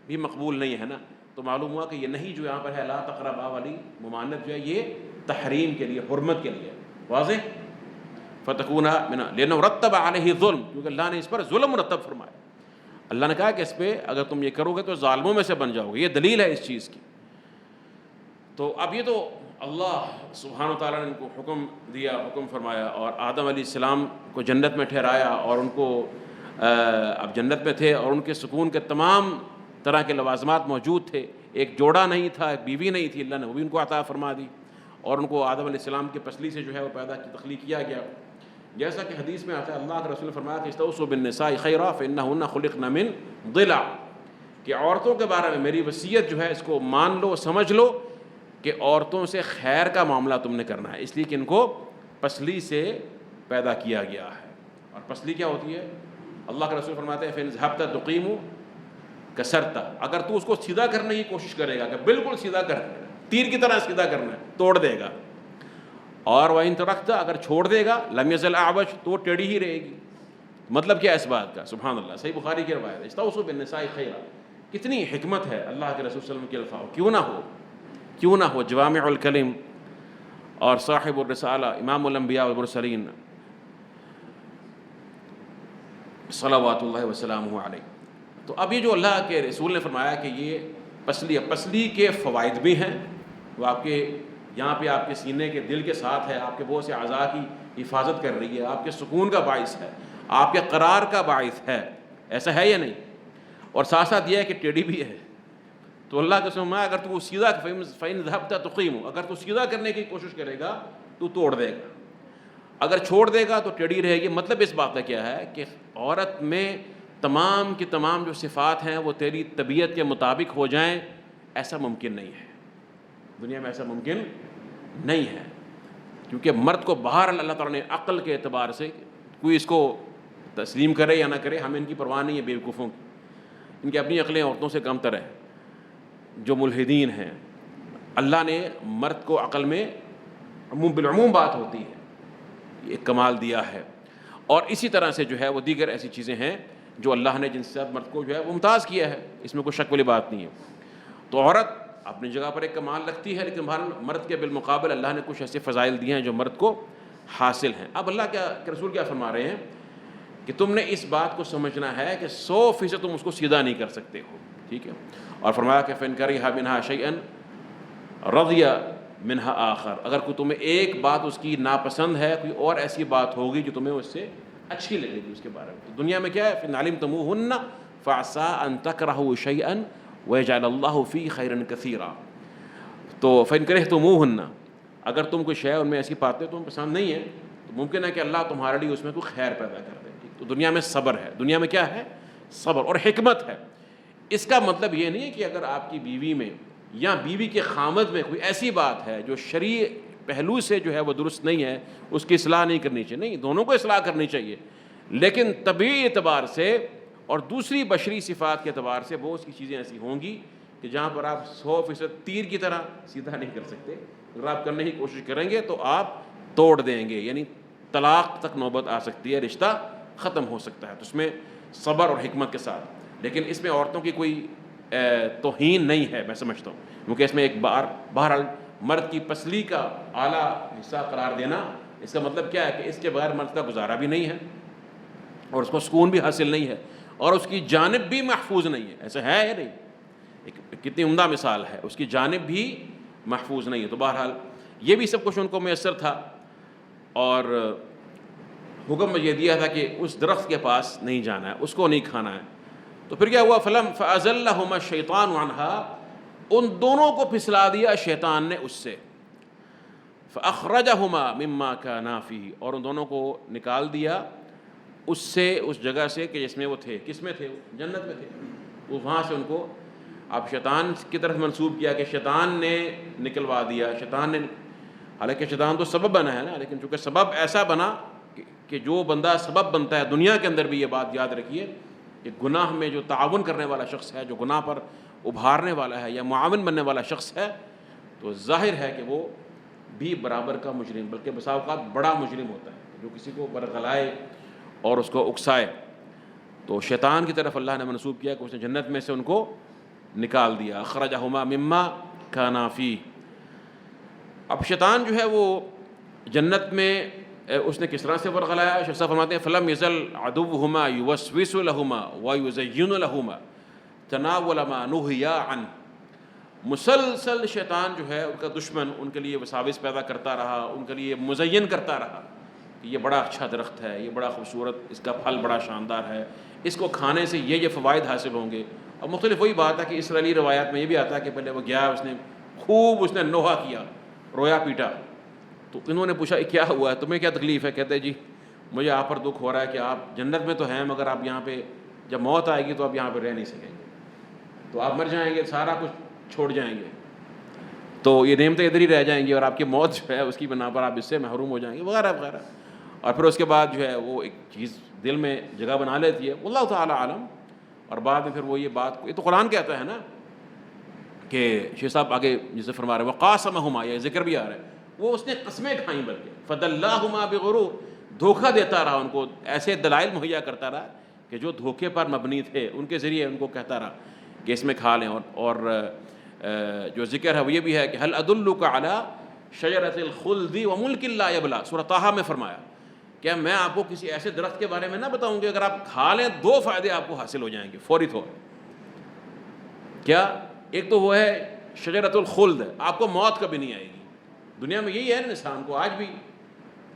بھی مقبول نہیں ہے نا۔ تو معلوم ہوا کہ یہ نہیں جو یہاں پر ہے لا تقربا والی ممانعت جو ہے یہ تحریم کے لیے، حرمت کے لیے، واضح؟ فتکون من، لأنه رتب علیہ ظلم، کیونکہ اللہ نے اس پر ظلم مرتب فرمایا، اللہ نے کہا کہ اس پہ اگر تم یہ کرو گے تو ظالموں میں سے بن جاؤ گے، یہ دلیل ہے اس چیز کی۔ تو اب یہ تو اللہ سبحانہ وتعالیٰ نے ان کو حکم دیا، حکم فرمایا، اور آدم علیہ السلام کو جنت میں ٹھہرایا، اور ان کو اب جنت میں تھے اور ان کے سکون کے تمام طرح کے لوازمات موجود تھے، ایک جوڑا نہیں تھا، ایک بیوی نہیں تھی، اللہ نے وہ بھی ان کو عطا فرما دی، اور ان کو آدم علیہ السلام کے پسلی سے جو ہے وہ پیدا کی، تخلیق کیا گیا۔ جیسا کہ حدیث میں آتا ہے، اللہ کے رسول نے فرمایا کہ استوصوا بالنساء خیرا فإنہن خلقن من ضلع، کہ عورتوں کے بارے میں میری وصیت جو ہے اس کو مان لو، سمجھ لو کہ عورتوں سے خیر کا معاملہ تم نے کرنا ہے، اس لیے کہ ان کو پسلی سے پیدا کیا گیا ہے۔ اور پسلی کیا ہوتی ہے؟ اللہ کے رسول فرماتے ہیں فإن ذهبت تقيم كسرت، اگر تو اس کو سیدھا کرنے کی کوشش کرے گا کہ بالکل سیدھا کر، تیر کی طرح سیدھا کرنا ہے، توڑ دے گا، اور وَإِن تَرَكْتَ، اگر چھوڑ دے گا لَمْ يَزَلْ أَعْوَجَ، تو ٹیڑھی ہی رہے گی۔ مطلب کیا اس بات کا؟ سبحان اللہ، صحیح بخاری کی روایت ہے، استوصوا بالنساء خیرا، کتنی حکمت ہے اللہ کے رسول صلی اللہ علیہ وسلم کے الفاظ، کیوں نہ ہو جوامع الکلم اور صاحب الرسالہ امام الانبیاء والمرسلین صلوات اللہ وسلامہ علیہ۔ تو اب یہ جو اللہ کے رسول نے فرمایا کہ یہ پسلی کے فوائد بھی ہیں، وہ آپ کے یہاں پہ آپ کے سینے کے دل کے ساتھ ہے، آپ کے بہت سے اعضاء کی حفاظت کر رہی ہے، آپ کے سکون کا باعث ہے، آپ کے قرار کا باعث ہے، ایسا ہے یا نہیں؟ اور ساتھ ساتھ یہ ہے کہ ٹیڑھی بھی ہے۔ تو اللہ کے سامنے اگر تو سیدھا فَإِن ذَهَبْتَ تُقِيمُ، اگر تو سیدھا کرنے کی کوشش کرے گا تو توڑ دے گا، اگر چھوڑ دے گا تو ٹیڑھی رہے گی۔ مطلب اس بات کا کیا ہے کہ عورت میں تمام کی تمام جو صفات ہیں وہ تیری طبیعت کے مطابق ہو جائیں، ایسا ممکن نہیں ہے، دنیا میں ایسا ممکن نہیں ہے، کیونکہ مرد کو باہر اللہ تعالیٰ نے عقل کے اعتبار سے، کوئی اس کو تسلیم کرے یا نہ کرے، ہمیں ان کی پرواہ نہیں ہے بیوقوفوں کی، ان کی اپنی عقلیں عورتوں سے کم تر ہے، جو ملحدین ہیں۔ اللہ نے مرد کو عقل میں بالعموم بات ہوتی ہے، یہ کمال دیا ہے، اور اسی طرح سے جو ہے وہ دیگر ایسی چیزیں ہیں جو اللہ نے جن سے مرد کو جو ہے وہ ممتاز کیا ہے، اس میں کوئی شک والی بات نہیں ہے۔ تو عورت اپنی جگہ پر ایک کمال رکھتی ہے، لیکن مرد کے بالمقابل اللہ نے کچھ ایسے فضائل دیے ہیں جو مرد کو حاصل ہیں۔ اب اللہ کیا رسول کیا فرما رہے ہیں کہ تم نے اس بات کو سمجھنا ہے کہ 100% تم اس کو سیدھا نہیں کر سکتے ہو، ٹھیک ہے، اور فرمایا کہ فَإِنْ كَرِهَ مِنْهَا شَيْئًا رَضِيَ مِنْهَا آخر، اگر کوئی تمہیں ایک بات اس کی ناپسند ہے، کوئی اور ایسی بات ہوگی جو تمہیں اس سے اچھی لگے گی اس کے بارے میں۔ تو دنیا میں کیا ہے، فِإِنْ عَلِمْتُمُوهُنَّ فَعَسَىٰ أَن تَكْرَهُوا شَيْئًا وَيَجْعَلَ اللَّهُ فِيهِ خَيْرًا كَثِيرًا۔ تو فَإِنْ كَرِهْتُمُوهُنَّ، اگر تم کوئی شے ان میں ایسی باتیں تمہیں پسند نہیں ہے تو ممکن ہے کہ اللہ تمہارے لیے اس میں کوئی خیر پیدا کر دے۔ تو دنیا میں صبر ہے، دنیا میں کیا ہے، صبر اور حکمت ہے۔ اس کا مطلب یہ نہیں ہے کہ اگر آپ کی بیوی میں یا بیوی کے خامد میں کوئی ایسی بات ہے جو شرعی پہلو سے جو ہے وہ درست نہیں ہے، اس کی اصلاح نہیں کرنی چاہیے، نہیں، دونوں کو اصلاح کرنی چاہیے، لیکن طبعی اعتبار سے اور دوسری بشری صفات کے اعتبار سے بہت سی چیزیں ایسی ہوں گی کہ جہاں پر آپ 100% تیر کی طرح سیدھا نہیں کر سکتے، اگر آپ کرنے کی کوشش کریں گے تو آپ توڑ دیں گے، یعنی طلاق تک نوبت آ سکتی ہے، رشتہ ختم ہو سکتا ہے۔ تو اس میں صبر اور حکمت کے ساتھ، لیکن اس میں عورتوں کی کوئی توہین نہیں ہے، میں سمجھتا ہوں، کیونکہ اس میں ایک بہرحال مرد کی پسلی کا اعلیٰ حصہ قرار دینا، اس کا مطلب کیا ہے کہ اس کے بغیر مرد کا گزارا بھی نہیں ہے، اور اس کو سکون بھی حاصل نہیں ہے، اور اس کی جانب بھی محفوظ نہیں ہے، ایسا ہے یا نہیں؟ ایک کتنی عمدہ مثال ہے، اس کی جانب بھی محفوظ نہیں ہے۔ تو بہرحال یہ بھی سب کچھ ان کو میسر تھا، اور حکم یہ دیا تھا کہ اس درخت کے پاس نہیں جانا ہے، اس کو نہیں کھانا ہے۔ تو پھر کیا ہوا، فَأَزَلَّهُمَا الشَّيْطَانُ عَنْهَا، ان دونوں کو پھسلا دیا شیطان نے اس سے، فَأَخْرَجَهُمَا مِمَّا كَانَا فِيهِ، اور ان دونوں کو نکال دیا اس سے، اس جگہ سے کہ جس میں وہ تھے، کس میں تھے، جنت میں تھے، وہ وہاں سے ان کو اب شیطان کی طرف منسوب کیا کہ شیطان نے نکلوا دیا، شیطان نے، حالانکہ شیطان تو سبب بنا ہے نا، لیکن چونکہ سبب ایسا بنا کہ جو بندہ سبب بنتا ہے، دنیا کے اندر بھی یہ بات یاد رکھیے کہ گناہ میں جو تعاون کرنے والا شخص ہے، جو گناہ پر ابھارنے والا ہے یا معاون بننے والا شخص ہے، تو ظاہر ہے کہ وہ بھی برابر کا مجرم، بلکہ بسا اوقات بڑا مجرم ہوتا ہے، جو کسی کو برگلائے اور اس کو اکسائے۔ تو شیطان کی طرف اللہ نے منسوب کیا کہ اس نے جنت میں سے ان کو نکال دیا، اخرجہما مما کانا فیہ۔ اب شیطان جو ہے وہ جنت میں اس نے کس طرح سے ورغلایا، شیخ صاحب فرماتے ہیں فلم یزل عدوہما یوسوس لہما ویزین لہما تناول ما نہیا عنہ، مسلسل شیطان جو ہے ان کا دشمن ان کے لیے وساوس پیدا کرتا رہا، ان کے لیے مزین کرتا رہا کہ یہ بڑا اچھا درخت ہے، یہ بڑا خوبصورت، اس کا پھل بڑا شاندار ہے، اس کو کھانے سے یہ فوائد حاصل ہوں گے۔ اور مختلف وہی بات ہے کہ اسرائیلی روایات میں یہ بھی آتا ہے کہ پہلے وہ گیا، اس نے خوب نوحہ کیا، رویا پیٹا، تو انہوں نے پوچھا کیا ہوا ہے، تمہیں کیا تکلیف ہے؟ کہتے جی مجھے آپ پر دکھ ہو رہا ہے کہ آپ جنت میں تو ہیں، مگر آپ یہاں پہ جب موت آئے گی تو آپ یہاں پہ رہ نہیں سکیں گے، تو آپ مر جائیں گے، سارا کچھ چھوڑ جائیں گے، تو یہ نعمتیں ادھر ہی رہ جائیں گی، اور آپ کی موت جو ہے اس کی بنا پر آپ اس سے محروم ہو جائیں گے، وغیرہ وغیرہ۔ اور پھر اس کے بعد جو ہے وہ ایک چیز دل میں جگہ بنا لیتی ہے، اللہ تعالیٰ عالم، اور بعد میں پھر وہ یہ بات، یہ تو قرآن کہتا ہے نا کہ شیخ صاحب آگے جسے فرما رہے ہیں وقاسمہما، یہ ذکر بھی آ رہا ہے، وہ اس نے قسمیں کھائیں، بلکہ فدلاہما بغرور، دھوکہ دیتا رہا ان کو، ایسے دلائل مہیا کرتا رہا کہ جو دھوکے پر مبنی تھے، ان کے ذریعے ان کو کہتا رہا کہ اس میں کھا لیں۔ اور جو ذکر ہے وہ یہ بھی ہے کہ هل ادلک علی شجرۃ الخلد وملک لا یبلی، سورہ طٰہٰ میں فرمایا کیا میں آپ کو کسی ایسے درخت کے بارے میں نہ بتاؤں گے اگر آپ کھا لیں 2 فائدے آپ کو حاصل ہو جائیں گے فوری طور۔ کیا؟ ایک تو وہ ہے شجرۃ الخلد، آپ کو موت کبھی نہیں آئے گی، دنیا میں یہی ہے نا انسان کو آج بھی،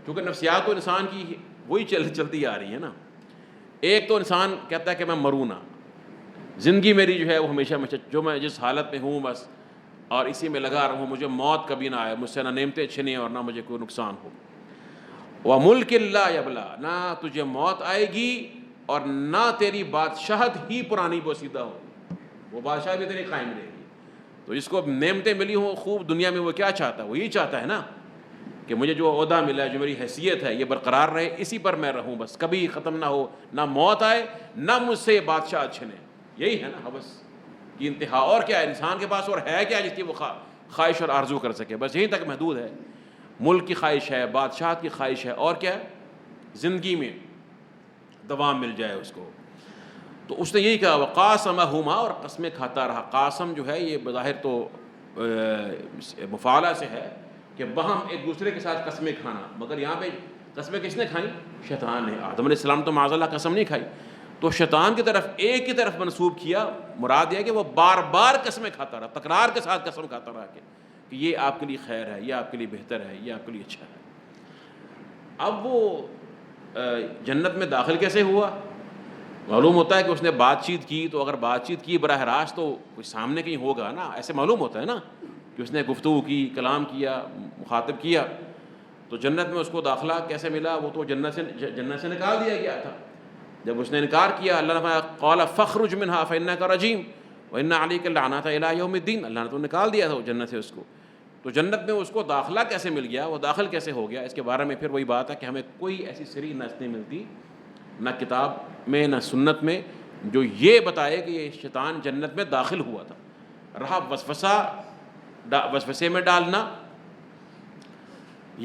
کیونکہ نفسیات تو انسان کی وہی چلتی آ رہی ہے نا۔ ایک تو انسان کہتا ہے کہ میں مروں نہ، زندگی میری جو ہے وہ ہمیشہ جو میں جس حالت میں ہوں بس، اور اسی میں لگا رہوں، مجھے موت کبھی نہ آئے، مجھ سے نہ نعمتیں چھنیں اور نہ مجھے کوئی نقصان ہو۔ وَمُلْكٍ لَا يَبْلَى، نہ تجھے موت آئے گی اور نہ تیری بادشاہت ہی پرانی بوسیدہ ہوگی، وہ بادشاہ بھی تیری قائم رہے گی۔ تو جس کو نعمتیں ملی ہوں خوب دنیا میں، وہ کیا چاہتا ہے؟ وہ یہی چاہتا ہے نا کہ مجھے جو عہدہ ملا ہے، جو میری حیثیت ہے، یہ برقرار رہے، اسی پر میں رہوں، بس کبھی ختم نہ ہو، نہ موت آئے نہ مجھ سے یہ بادشاہ چھنے۔ یہی ہے نا ہوس کی انتہا۔ اور کیا ہے انسان کے پاس اور ہے کیا جس کی وہ خواہش اور آرزو کر سکے؟ بس یہیں تک محدود ہے۔ ملک کی خواہش ہے، بادشاہت کی خواہش ہے، اور کیا ہے؟ زندگی میں دوام مل جائے اس کو۔ تو اس نے یہی کہا وقاسمہما، اور قسمیں کھاتا رہا۔ قاسم جو ہے یہ بظاہر تو مفعلہ سے ہے کہ باہم ایک دوسرے کے ساتھ قسمیں کھانا، مگر یہاں پہ قسمیں کس نے کھائیں؟ شیطان نے۔ آدم علیہ السلام تو معاذ اللہ قسم نہیں کھائی، تو شیطان کی طرف ایک کی طرف منسوب کیا۔ مراد یہ کہ وہ بار بار قسمیں کھاتا رہا، تکرار کے ساتھ قسم کھاتا رہا کہ یہ آپ کے لیے خیر ہے، یہ آپ کے لیے بہتر ہے، یہ آپ کے لیے اچھا ہے۔ اب وہ جنت میں داخل کیسے ہوا؟ معلوم ہوتا ہے کہ اس نے بات چیت کی، تو اگر بات چیت کی براہ راست تو کوئی سامنے کہیں ہوگا نا، ایسے معلوم ہوتا ہے نا کہ اس نے گفتگو کی، کلام کیا، مخاطب کیا۔ تو جنت میں اس کو داخلہ کیسے ملا؟ وہ تو جنت سے نکال دیا گیا تھا۔ جب اس نے انکار کیا، اللہ نے فرمایا قال فاخرج منها فانك رجیم وان عليك اللعنة الى يوم الدین، اللہ نے تو نکال دیا تھا جنت سے اس کو۔ تو جنت میں اس کو داخلہ کیسے مل گیا، وہ داخل کیسے ہو گیا؟ اس کے بارے میں پھر وہی بات ہے کہ ہمیں کوئی ایسی صریح نص نہیں ملتی، نہ کتاب میں نہ سنت میں، جو یہ بتائے کہ یہ شیطان جنت میں داخل ہوا تھا۔ رہا وسوسے میں ڈالنا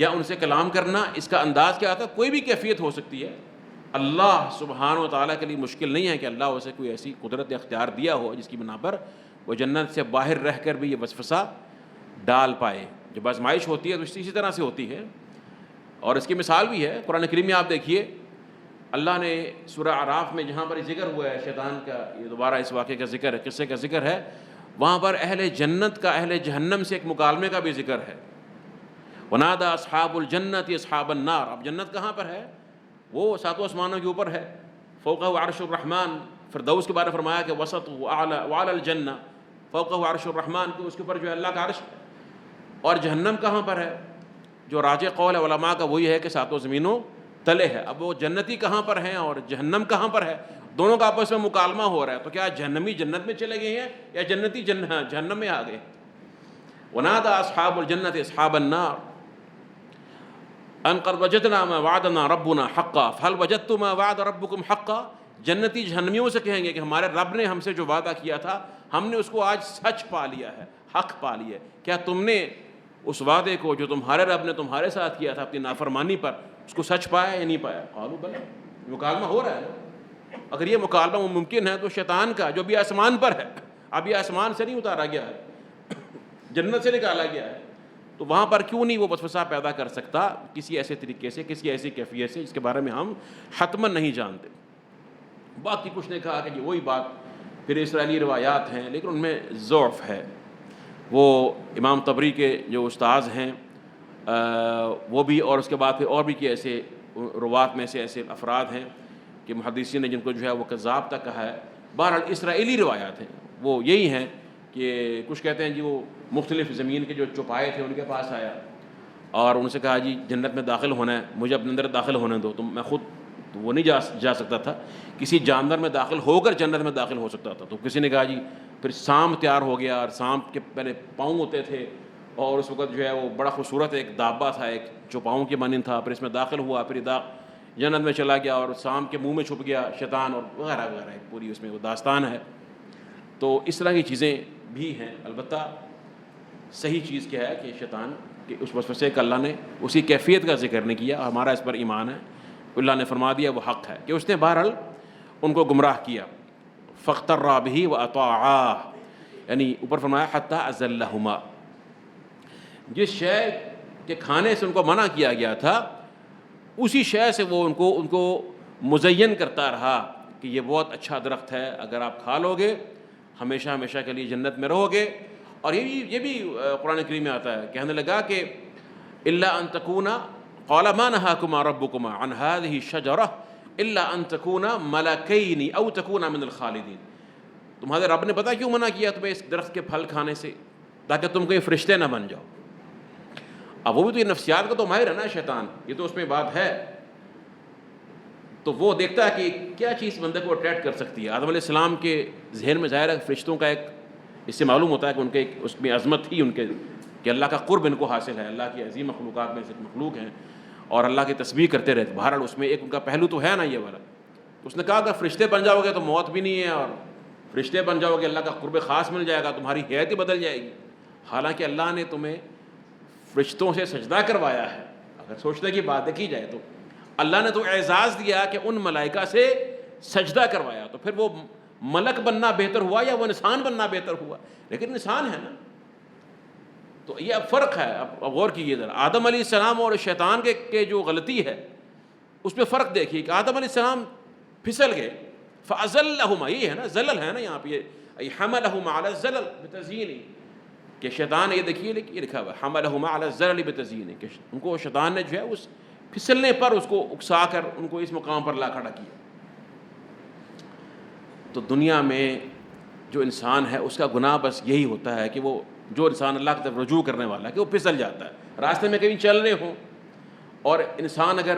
یا ان سے کلام کرنا، اس کا انداز کیا آتا ہے؟ کوئی بھی کیفیت ہو سکتی ہے۔ اللہ سبحانہ و تعالیٰ کے لیے مشکل نہیں ہے کہ اللہ اسے کوئی ایسی قدرت اختیار دیا ہو جس کی بنا پر وہ جنت سے باہر رہ کر بھی یہ وسوسہ ڈال پائے۔ جب آزمائش ہوتی ہے تو اسی طرح سے ہوتی ہے، اور اس کی مثال بھی ہے قرآن کریم میں۔ آپ دیکھیے اللہ نے سورہ اعراف میں جہاں پر ذکر ہوا ہے شیطان کا، یہ دوبارہ اس واقعے کا ذکر ہے، قصے کا ذکر ہے، وہاں پر اہل جنت کا اہل جہنم سے ایک مکالمے کا بھی ذکر ہے۔ ونادى اصحاب الجنت اصحاب النار۔ اب جنت کہاں پر ہے؟ وہ ساتوں آسمانوں کے اوپر ہے، فوقہ عرش الرحمن۔ فردوس کے بارے میں فرمایا کہ وسط وعلی الجنہ فوقہ عرش الرحمن، کہ اس کے اوپر جو ہے اللہ کا عرش ہے۔ اور جہنم کہاں پر ہے؟ جو راجح قول ہے علماء کا وہی ہے کہ ساتوں زمینوں تلے ہے۔ اب وہ جنتی کہاں پر ہیں اور جہنم کہاں پر ہے؟ دونوں کا آپس میں مکالمہ ہو رہا ہے۔ تو کیا جہنمی جنت میں چلے گئے ہیں یا جنتی جہنم میں آ گئے؟ ونادى اصحاب الجنت اصحاب النار ان قد وجدنا ما وعدنا ربنا حقا فهل وجدتم ما وعد ربكم حقا۔ جنتی جہنمیوں سے کہیں گے کہ ہمارے رب نے ہم سے جو وعدہ کیا تھا ہم نے اس کو آج سچ پا لیا ہے، حق پا لیا ہے۔ کیا تم نے اس وعدے کو جو تمہارے رب نے تمہارے ساتھ کیا تھا اپنی نافرمانی پر، اس کو سچ پایا یا نہیں پایا؟ قالوا بلى، مکالمہ ہو رہا ہے۔ اگر یہ مکالمہ ممکن ہے تو شیطان کا جو بھی آسمان پر ہے، اب یہ آسمان سے نہیں اتارا گیا ہے، جنت سے نکالا گیا ہے، تو وہاں پر کیوں نہیں وہ وسوسہ پیدا کر سکتا کسی ایسے طریقے سے، کسی ایسی کیفیت سے جس کے بارے میں ہم حتماً نہیں جانتے۔ باقی کچھ نے کہا کہ یہ وہی بات پھر اسرائیلی روایات ہیں، لیکن ان میں ضعف ہے۔ وہ امام طبری کے جو استاذ ہیں وہ بھی، اور اس کے بعد پھر اور بھی کہ ایسے روات میں سے ایسے افراد ہیں کہ محدثین نے جن کو جو ہے وہ کذاب تک کہا ہے۔ بہرحال اسرائیلی روایات ہیں وہ یہی ہیں کہ کچھ کہتے ہیں جی وہ مختلف زمین کے جو چوپائے تھے ان کے پاس آیا اور ان سے کہا جی جنت میں داخل ہونا ہے، مجھے اپنے اندر داخل ہونے دو۔ تو میں خود تو وہ نہیں جا سکتا تھا، کسی جانور میں داخل ہو کر جنت میں داخل ہو سکتا تھا۔ تو کسی نے کہا جی پھر سانپ تیار ہو گیا، اور سانپ کے پہلے پاؤں ہوتے تھے، اور اس وقت جو ہے وہ بڑا خوبصورت ایک دابا تھا، ایک چوپاؤں کے مانند تھا، پھر اس میں داخل ہوا، پھر جنت میں چلا گیا اور سانپ کے منہ میں چھپ گیا شیطان، اور وغیرہ وغیرہ، ایک پوری اس میں وہ داستان ہے۔ تو اس طرح کی چیزیں بھی ہیں۔ البتہ صحیح چیز کیا ہے کہ شیطان کہ اس وسوسے کا اللہ نے اسی کیفیت کا ذکر نہیں کیا، ہمارا اس پر ایمان ہے، اللہ نے فرما دیا وہ حق ہے کہ اس نے بہرحال ان کو گمراہ کیا۔ فاغتر به واطاعاه، یعنی اوپر فرمایا حتی ازلہما، جس شے کے کھانے سے ان کو منع کیا گیا تھا اسی شے سے وہ ان کو مزین کرتا رہا کہ یہ بہت اچھا درخت ہے، اگر آپ کھا لو گے ہمیشہ ہمیشہ کے لیے جنت میں رہو گے۔ اور یہ بھی قرآن کریم میں آتا ہے، کہنے لگا کہ الا ان تکونا قال ما نهاكما ربكما عن هذه الشجرة الا ان تكونا ملكين او تكونا من الخالدين۔ تمہارے رب نے پتہ کیوں منع کیا تمہیں اس درخت کے پھل کھانے سے؟ تاکہ تم کوئی فرشتے نہ بن جاؤ۔ اب وہ بھی تو یہ نفسیات کا تو ماہر ہے نا شیطان، یہ تو اس میں بات ہے۔ تو وہ دیکھتا ہے کہ کیا چیز بندے کو اٹریکٹ کر سکتی ہے. آدم علیہ السلام کے ذہن میں ظاہر ہے فرشتوں کا ایک، اس سے معلوم ہوتا ہے کہ ان کے اس میں عظمت تھی ان کے، کہ اللہ کا قرب ان کو حاصل ہے، اللہ کی عظیم مخلوقات میں سے مخلوق ہیں اور اللہ کی تسبیح کرتے رہتے. بہرحال اس میں ایک ان کا پہلو تو ہے نا یہ والا. اس نے کہا کہ فرشتے بن جاؤ گے تو موت بھی نہیں ہے، اور فرشتے بن جاؤ گے اللہ کا قرب خاص مل جائے گا، تمہاری حیت ہی بدل جائے گی. حالانکہ اللہ نے تمہیں فرشتوں سے سجدہ کروایا ہے. اگر سوچنے کی بات دیکھی جائے تو اللہ نے تو اعزاز دیا کہ ان ملائکہ سے سجدہ کروایا، تو پھر وہ ملک بننا بہتر ہوا یا وہ انسان بننا بہتر ہوا؟ لیکن انسان ہے نا. تو یہ اب فرق ہے. اب غور کیجیے ذرا، آدم علیہ السلام اور شیطان کے جو غلطی ہے اس میں فرق دیکھیے کہ آدم علیہ السلام پھسل گئے، فَأَزَلَّهُمَا، یہ ہے نا زلل ہے نا یہاں پہ، حَمَلَهُمَا عَلَى الزَّلَلِ بِتَزْيِينِ، کہ شیطان یہ دیکھیے یہ لکھا ہوا ہے حَمَلَهُمَا عَلَى الزَّلَلِ بِتَزْيِينِ، کہ ان کو شیطان نے جو ہے اس پھسلنے پر اس کو اکسا کر ان کو اس مقام پر لا کھڑا کیا. تو دنیا میں جو انسان ہے اس کا گناہ بس یہی ہوتا ہے کہ وہ جو انسان اللہ کی طرف رجوع کرنے والا ہے کہ وہ پھسل جاتا ہے. راستے میں کہیں چل رہے ہوں اور انسان اگر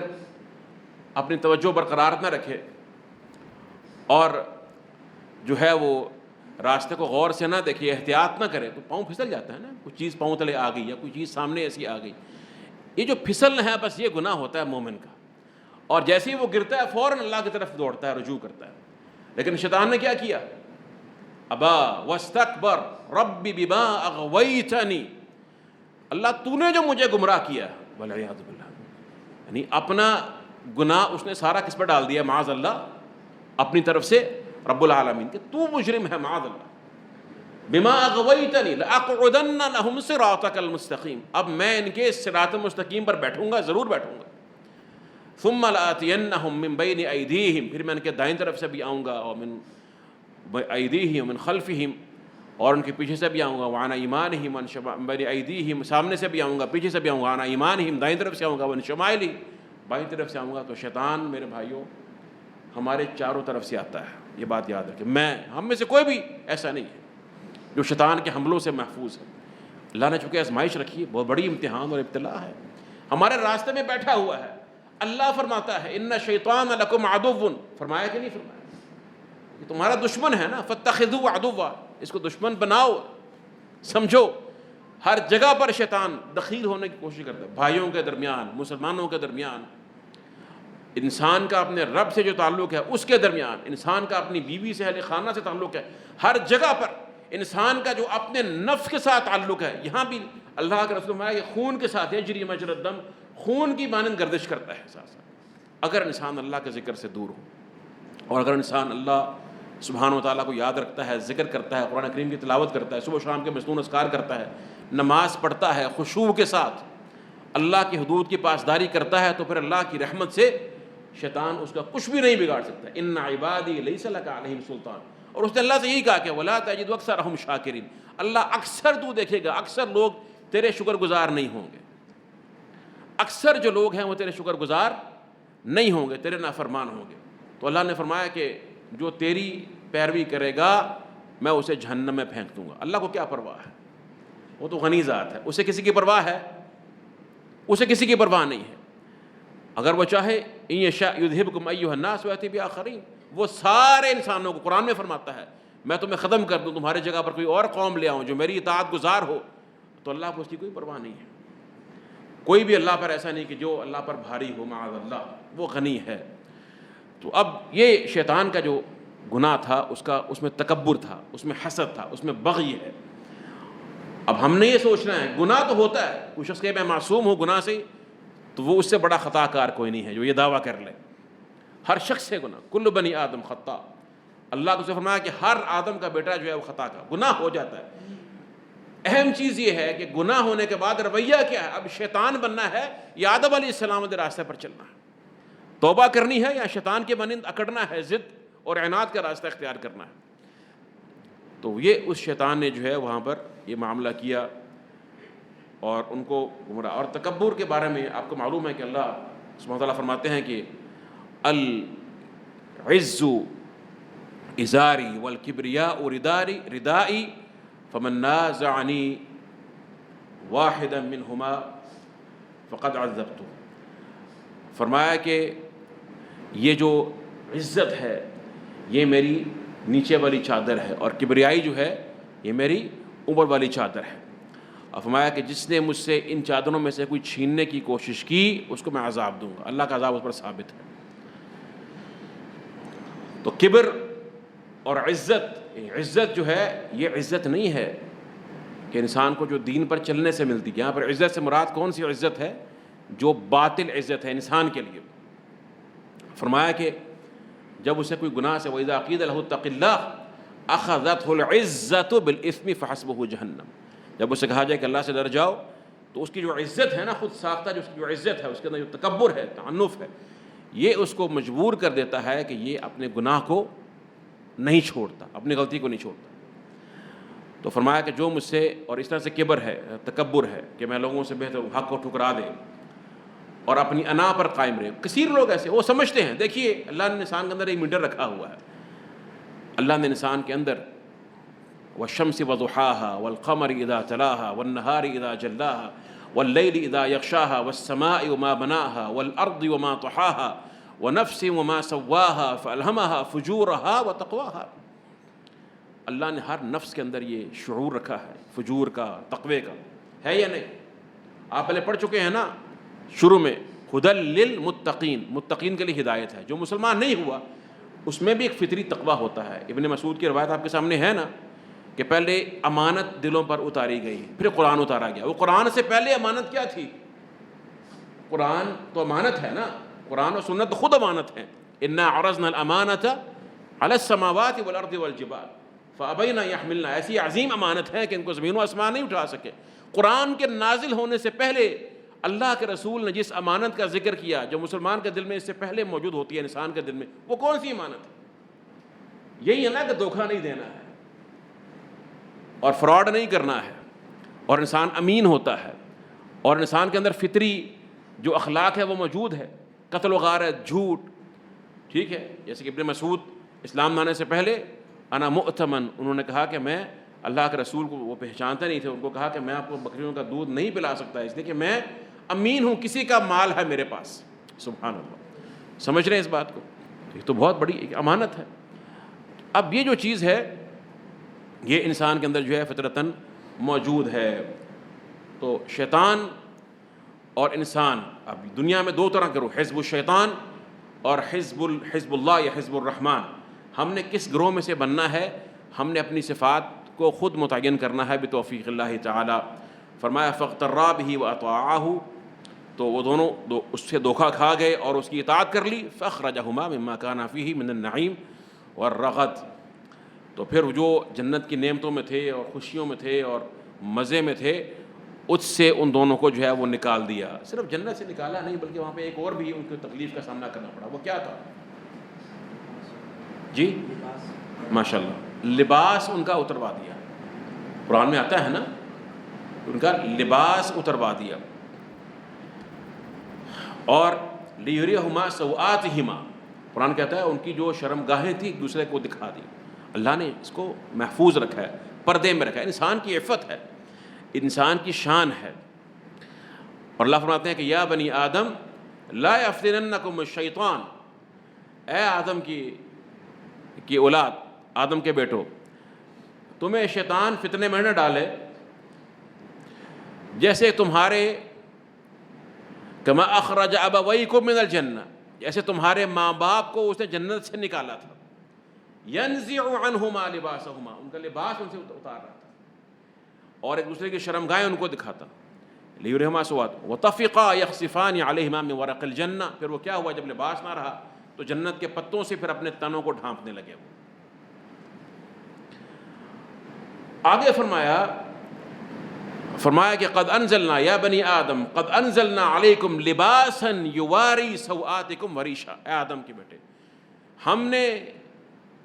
اپنی توجہ برقرار نہ رکھے اور جو ہے وہ راستے کو غور سے نہ دیکھے، احتیاط نہ کرے، تو پاؤں پھسل جاتا ہے نا. کوئی چیز پاؤں تلے آ گئی یا کوئی چیز سامنے ایسی آ گئی، یہ جو پھسلنا ہے بس یہ گناہ ہوتا ہے مومن کا. اور جیسے ہی وہ گرتا ہے فوراً اللہ کی طرف دوڑتا ہے، رجوع کرتا ہے. لیکن شیطان نے کیا کیا؟ ابا واستکبر رب بما اغویتنی، اللہ تو نے جو مجھے گمراہ کیا، والعیاذ باللہ، یعنی اپنا گناہ اس نے سارا کس پر ڈال دیا؟ معاذ اللہ اپنی طرف سے رب العالمین، کہ تو مجرم ہے معاذ اللہ. بما اغویتنی لاقعدن لهم صراطک المستقیم، اب میں ان کے صراط المستقیم پر بیٹھوں گا، ضرور بیٹھوں گا. ثم لآتینہم من بین ایدیہم، پھر میں ان کے دائیں طرف سے بھی آؤں گا، اور من ایدیہم من خلفہم، اور ان کے پیچھے سے بھی آؤں گا، وعن ایمانہم من بین ایدیہم، سامنے سے بھی آؤں گا، پیچھے سے بھی آؤں گا، وعن ایمانہم، دائیں طرف سے آؤں گا، وعن شمائلہم، بائیں طرف سے آؤں گا. تو شیطان میرے بھائیوں ہمارے چاروں طرف سے آتا ہے، یہ بات یاد رکھیں. ہم میں سے کوئی بھی ایسا نہیں ہے جو شیطان کے حملوں سے محفوظ ہے. اللہ نے چونکہ آزمائش رکھی ہے، بہت بڑی امتحان اور ابتلا ہے، ہمارے راستے میں بیٹھا ہوا ہے. اللہ فرماتا ہے ان الشیطان لکم عدو، فرمایا کہ نہیں فرمایا؟ یہ تمہارا دشمن ہے نا، فاتخذوه عدوا، اس کو دشمن بناؤ، سمجھو. ہر جگہ پر شیطان دخیل ہونے کی کوشش کرتا ہے، بھائیوں کے درمیان، مسلمانوں کے درمیان، انسان کا اپنے رب سے جو تعلق ہے اس کے درمیان، انسان کا اپنی بیوی سے، اہل خانہ سے تعلق ہے، ہر جگہ پر انسان کا جو اپنے نفس کے ساتھ تعلق ہے. یہاں بھی اللہ کے رسول فرمایا کہ خون کے ساتھ یجری مجری الدم، خون کی مانند گردش کرتا ہے ساتھ ساتھ. اگر انسان اللہ کے ذکر سے دور ہو، اور اگر انسان اللہ سبحانہ و تعالیٰ کو یاد رکھتا ہے، ذکر کرتا ہے، قرآن کریم کی تلاوت کرتا ہے، صبح و شام کے مسنون اذکار کرتا ہے، نماز پڑھتا ہے خشوع کے ساتھ، اللہ کی حدود کی پاسداری کرتا ہے، تو پھر اللہ کی رحمت سے شیطان اس کا کچھ بھی نہیں بگاڑ سکتا. ان عبادی لیس لک علیہم سلطان. اور اس نے اللہ سے یہی کہا کہ ولا تجد اکثرہم شاکرین، اللہ اکثر تو دیکھے گا اکثر لوگ تیرے شکر گزار نہیں ہوں گے. اکثر جو لوگ ہیں وہ تیرے شکر گزار نہیں ہوں گے، تیرے نافرمان ہوں گے. تو اللہ نے فرمایا کہ جو تیری پیروی کرے گا میں اسے جہنم میں پھینک دوں گا. اللہ کو کیا پرواہ ہے، وہ تو غنی ذات ہے، اسے کسی کی پرواہ ہے؟ اسے کسی کی پرواہ نہیں ہے. اگر وہ چاہے ان یشاء یذھبکم ایھا الناس ویأتی بآخرین، وہ سارے انسانوں کو قرآن میں فرماتا ہے میں تمہیں ختم کر دوں، تمہارے جگہ پر کوئی اور قوم لے آؤں جو میری اطاعت گزار ہو. تو اللہ کو اس کی کوئی پرواہ نہیں ہے. کوئی بھی اللہ پر ایسا نہیں کہ جو اللہ پر بھاری ہو، معاذ اللہ، وہ غنی ہے. تو اب یہ شیطان کا جو گناہ تھا اس میں تکبر تھا، اس میں حسد تھا، اس میں بغی ہے. اب ہم نے یہ سوچنا ہے گناہ تو ہوتا ہے، کوئی شخص کہ میں معصوم ہوں گناہ سے، تو وہ اس سے بڑا خطا کار کوئی نہیں ہے جو یہ دعویٰ کر لے. ہر شخص سے گناہ، کل بنی آدم خطا. اللہ کو سے فرمایا کہ ہر آدم کا بیٹا جو ہے وہ خطا کا گناہ ہو جاتا ہے. اہم چیز یہ ہے کہ گناہ ہونے کے بعد رویہ کیا ہے. اب شیطان بننا ہے یا آدم علیہ السلام کے راستے پر چلنا ہے، توبہ کرنی ہے یا شیطان کے مانند اکڑنا ہے، ضد اور عناد کا راستہ اختیار کرنا ہے. تو یہ اس شیطان نے جو ہے وہاں پر یہ معاملہ کیا اور ان کو گمراہ. اور تکبر کے بارے میں آپ کو معلوم ہے کہ اللہ سبحانہ تعالیٰ فرماتے ہیں کہ العز ازاری والکبریاء ردائی فمن نازعنی واحدا منہما فقد عذبتہ. فرمایا کہ یہ جو عزت ہے یہ میری نیچے والی چادر ہے، اور کبریائی جو ہے یہ میری اوپر والی چادر ہے۔ اور فرمایا کہ جس نے مجھ سے ان چادروں میں سے کوئی چھیننے کی کوشش کی اس کو میں عذاب دوں گا، اللہ کا عذاب اس پر ثابت ہے۔ تو کبر اور عزت جو ہے یہ عزت نہیں ہے کہ انسان کو جو دین پر چلنے سے ملتی ہے۔ یہاں پر عزت سے مراد کون سی عزت ہے؟ جو باطل عزت ہے انسان کے لیے۔ فرمایا کہ جب اسے کوئی گناہ سے وَإِذَا قِيلَ لَهُ اتَّقِ اللَّهَ أَخَذَتْهُ الْعِزَّةُ بِالْإِثْمِ فَحَسْبُهُ جَهَنَّمُ، جب اسے کہا جائے کہ اللہ سے ڈر جاؤ تو اس کی جو عزت ہے نا، خود ساختہ جو اس کی جو عزت ہے، اس کے اندر جو تکبر ہے، تعنف ہے، یہ اس کو مجبور کر دیتا ہے کہ یہ اپنے گناہ کو نہیں چھوڑتا، اپنی غلطی کو نہیں چھوڑتا۔ تو فرمایا کہ جو مجھ سے، اور اس طرح سے کبر ہے، تکبر ہے کہ میں لوگوں سے بہتر حق کو ٹھکرا دے اور اپنی انا پر قائم رہے۔ کثیر لوگ ایسے وہ سمجھتے ہیں، دیکھیے اللہ نے انسان کے اندر ایک میٹر رکھا ہوا ہے، اللہ نے انسان کے اندر والشمس وضحاها والقمر اذا تلاها والنهار اذا جلاها والليل اذا يغشاها والسماء وما بناها والارض وما طحاها ونفس وما سواها فالهمها فجورها وتقواها۔ اللہ نے ہر نفس کے اندر یہ شعور رکھا ہے، فجور کا، تقوی کا، ہے یا نہیں؟ آپ پہلے پڑھ چکے ہیں نا شروع میں، ہدی للمتقین، متقین کے لیے ہدایت ہے۔ جو مسلمان نہیں ہوا اس میں بھی ایک فطری تقوی ہوتا ہے۔ ابن مسعود کی روایت آپ کے سامنے ہے نا کہ پہلے امانت دلوں پر اتاری گئی، پھر قرآن اتارا گیا۔ وہ قرآن سے پہلے امانت کیا تھی؟ قرآن تو امانت ہے نا، قرآن و سنت خود امانت ہیں۔ انا عرضنا الامانۃ علی السماوات والارض والجبال فابین ان یحملنها، ایسی عظیم امانت ہے کہ ان کو زمین و آسمان نہیں اٹھا سکے۔ قرآن کے نازل ہونے سے پہلے اللہ کے رسول نے جس امانت کا ذکر کیا جو مسلمان کے دل میں اس سے پہلے موجود ہوتی ہے انسان کے دل میں، وہ کون سی امانت ہے؟ یہی ہے نا کہ دھوکہ نہیں دینا ہے اور فراڈ نہیں کرنا ہے، اور انسان امین ہوتا ہے، اور انسان کے اندر فطری جو اخلاق ہے وہ موجود ہے، قتل و غارت، جھوٹ، ٹھیک ہے۔ جیسے کہ ابن مسعود اسلام لانے سے پہلے انا مؤتمن، انہوں نے کہا کہ میں اللہ کے رسول کو وہ پہچانتے نہیں تھے، ان کو کہا کہ میں آپ کو بکریوں کا دودھ نہیں پلا سکتا اس لیے کہ میں امین ہوں، کسی کا مال ہے میرے پاس۔ سبحان اللہ، سمجھ رہے ہیں اس بات کو؟ یہ تو بہت بڑی ایک امانت ہے۔ اب یہ جو چیز ہے یہ انسان کے اندر جو ہے فطرتاً موجود ہے۔ تو شیطان اور انسان، اب دنیا میں دو طرح کرو، حزب الشیطان اور حزب اللہ یا حزب الرحمن۔ ہم نے کس گروہ میں سے بننا ہے؟ ہم نے اپنی صفات کو خود متعین کرنا ہے بتوفیق اللہ تعالی۔ فرمایا فاغترا بہ واطاعہ، تو وہ دونوں اس سے دھوکہ کھا گئے اور اس کی اطاعت کر لی۔ فاخرجہما مما کانا فیہ من النعیم والرغد، تو پھر جو جنت کی نعمتوں میں تھے اور خوشیوں میں تھے اور مزے میں تھے، اس سے ان دونوں کو جو ہے وہ نکال دیا۔ صرف جنت سے نکالا نہیں بلکہ وہاں پہ ایک اور بھی ان کو تکلیف کا سامنا کرنا پڑا۔ وہ کیا تھا؟ جی ماشاء اللہ، لباس ان کا اتروا دیا۔ قرآن میں آتا ہے نا، ان کا لباس اتروا دیا۔ اور لیریہما سوآتہما، قرآن کہتا ہے ان کی جو شرمگاہیں تھی ایک دوسرے کو دکھا دی۔ اللہ نے اس کو محفوظ رکھا ہے، پردے میں رکھا ہے۔ انسان کی عفت ہے، انسان کی شان ہے۔ اور اللہ فرماتے ہیں کہ یا بنی آدم لا یفتننکم الشیطان، اے آدم کی اولاد، آدم کے بیٹو، تمہیں شیطان فتنے میں نہ ڈالے جیسے تمہارے کما اخرج ابویکم من الجنہ، جیسے تمہارے ماں باپ کو اس نے جنت سے نکالا تھا۔ ینزع عنہما لباسہما، ان کا لباس ان سے اتار رہا تھا اور ایک دوسرے کی شرمگاہیں ان کو دکھاتا۔ لیرہما سوات وطفقا یخصفان علیہما من ورق الجنہ، پھر وہ کیا ہوا جب لباس نہ رہا تو جنت کے پتوں سے پھر اپنے تنوں کو ڈھانپنے لگے۔ وہ آگے فرمایا کہ قد انزلنا یا بنی آدم قد انزلنا علیکم لباسا یواری سوآتکم وریشا، اے آدم کے بیٹے، ہم نے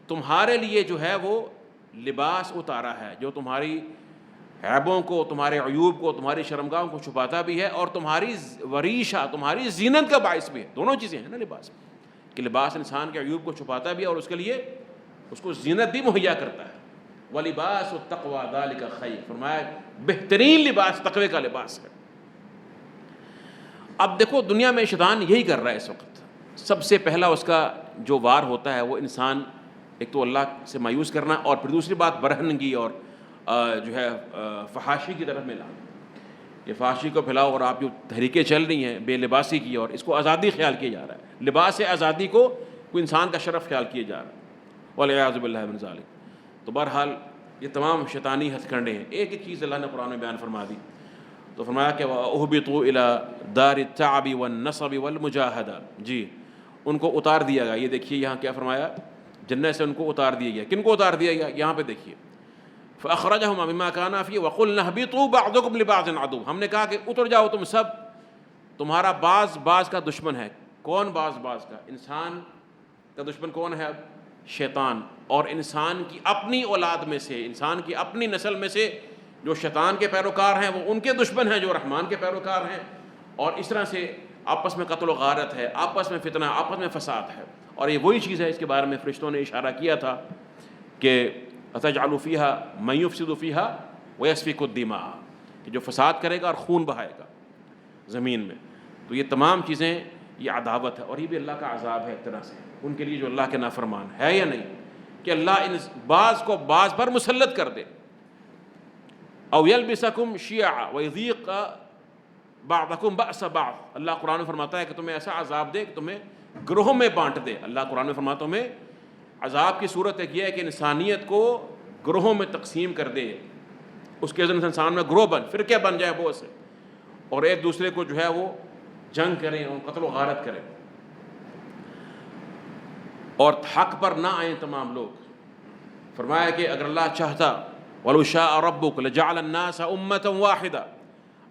تمہارے لیے جو ہے وہ لباس اتارا ہے جو تمہاری عیبوں کو، تمہارے عیوب کو، تمہاری شرمگاہوں کو چھپاتا بھی ہے اور تمہاری وریشا، تمہاری زینت کا باعث بھی ہے۔ دونوں چیزیں ہیں نا لباس، کہ لباس انسان کے عیوب کو چھپاتا بھی ہے اور اس کے لیے اس کو زینت بھی مہیا کرتا ہے۔ وَلِبَاسُ التَّقْوَىٰ ذَلِكَ خَيْرٌ، فرمایا بہترین لباس تقوی کا لباس ہے۔ اب دیکھو دنیا میں شیطان یہی کر رہا ہے اس وقت، سب سے پہلا اس کا جو وار ہوتا ہے وہ انسان ایک تو اللہ سے مایوس کرنا، اور پھر دوسری بات برہنگی اور جو ہے فحاشی کی طرف ملا کہ فحاشی کو پھیلاؤ، اور آپ جو تحریکیں چل رہی ہیں بے لباسی کی، اور اس کو آزادی خیال کیا جا رہا ہے، لباس آزادی کو کوئی انسان کا شرف خیال کیا جا رہا ہے، والعیاذ باللہ من ذالک۔ تو بہرحال یہ تمام شیطانی ہتھ کنڈے ہیں۔ ایک ایک چیز اللہ نے قرآن میں بیان فرما دی، تو فرمایا کہ وَأُهْبِطُوا إِلَى دَارِ التَّعَبِ وَالنَّصَبِ وَالْمُجَاهَدَةِ، جی ان کو اتار دیا گیا۔ یہ دیکھیے یہاں کیا فرمایا، جنت سے ان کو اتار دیا گیا۔ کن کو اتار دیا گیا؟ یہاں پہ دیکھیے فَأَخْرَجَهُمْ مِمَّا كَانَا فِيهِ وَقُلْنَا اهْبِطُوا بَعْضُكُمْ لِبَعْضٍ عَدُوٌّ، ہم نے کہا کہ اتر جاؤ تم سب، تمہارا بعض کا دشمن ہے۔ کون بعض کا؟ انسان کا دشمن کون ہے؟ اب شیطان، اور انسان کی اپنی اولاد میں سے، انسان کی اپنی نسل میں سے جو شیطان کے پیروکار ہیں وہ ان کے دشمن ہیں جو رحمان کے پیروکار ہیں، اور اس طرح سے آپس میں قتل و غارت ہے، آپس میں فتنہ، آپس میں فساد ہے۔ اور یہ وہی چیز ہے، اس کے بارے میں فرشتوں نے اشارہ کیا تھا کہ أَتَجْعَلُ فِيهَا مَن يُفْسِدُ فِيهَا وَيَسْفِكُ الدِّمَاءَ، کہ جو فساد کرے گا اور خون بہائے گا زمین میں۔ تو یہ تمام چیزیں یہ عداوت ہے، اور یہ بھی اللہ کا عذاب ہے ایک طرح سے ان کے لیے جو اللہ کے نافرمان ہے یا نہیں، کہ اللہ ان بعض کو بعض پر مسلط کر دے۔ او یلبسکم شیعا ویذیق بعضکم بأس بعض، اللہ قرآن میں فرماتا ہے کہ تمہیں ایسا عذاب دے کہ تمہیں گروہوں میں بانٹ دے۔ اللہ قرآن میں فرماتا ہے تمہیں عذاب کی صورت ایک یہ ہے کہ انسانیت کو گروہوں میں تقسیم کر دے، اس کے ذریعے انسان میں گروہ فرقے بن جائے بہت سے، اور ایک دوسرے کو جو ہے وہ جنگ کریں اور قتل و غارت کریں، اور حق پر نہ آئیں تمام لوگ۔ فرمایا کہ اگر اللہ چاہتا وَلَوْ شَاءَ رَبُّكَ لَجَعَلَ النَّاسَ أُمَّةً وَاحِدَةً،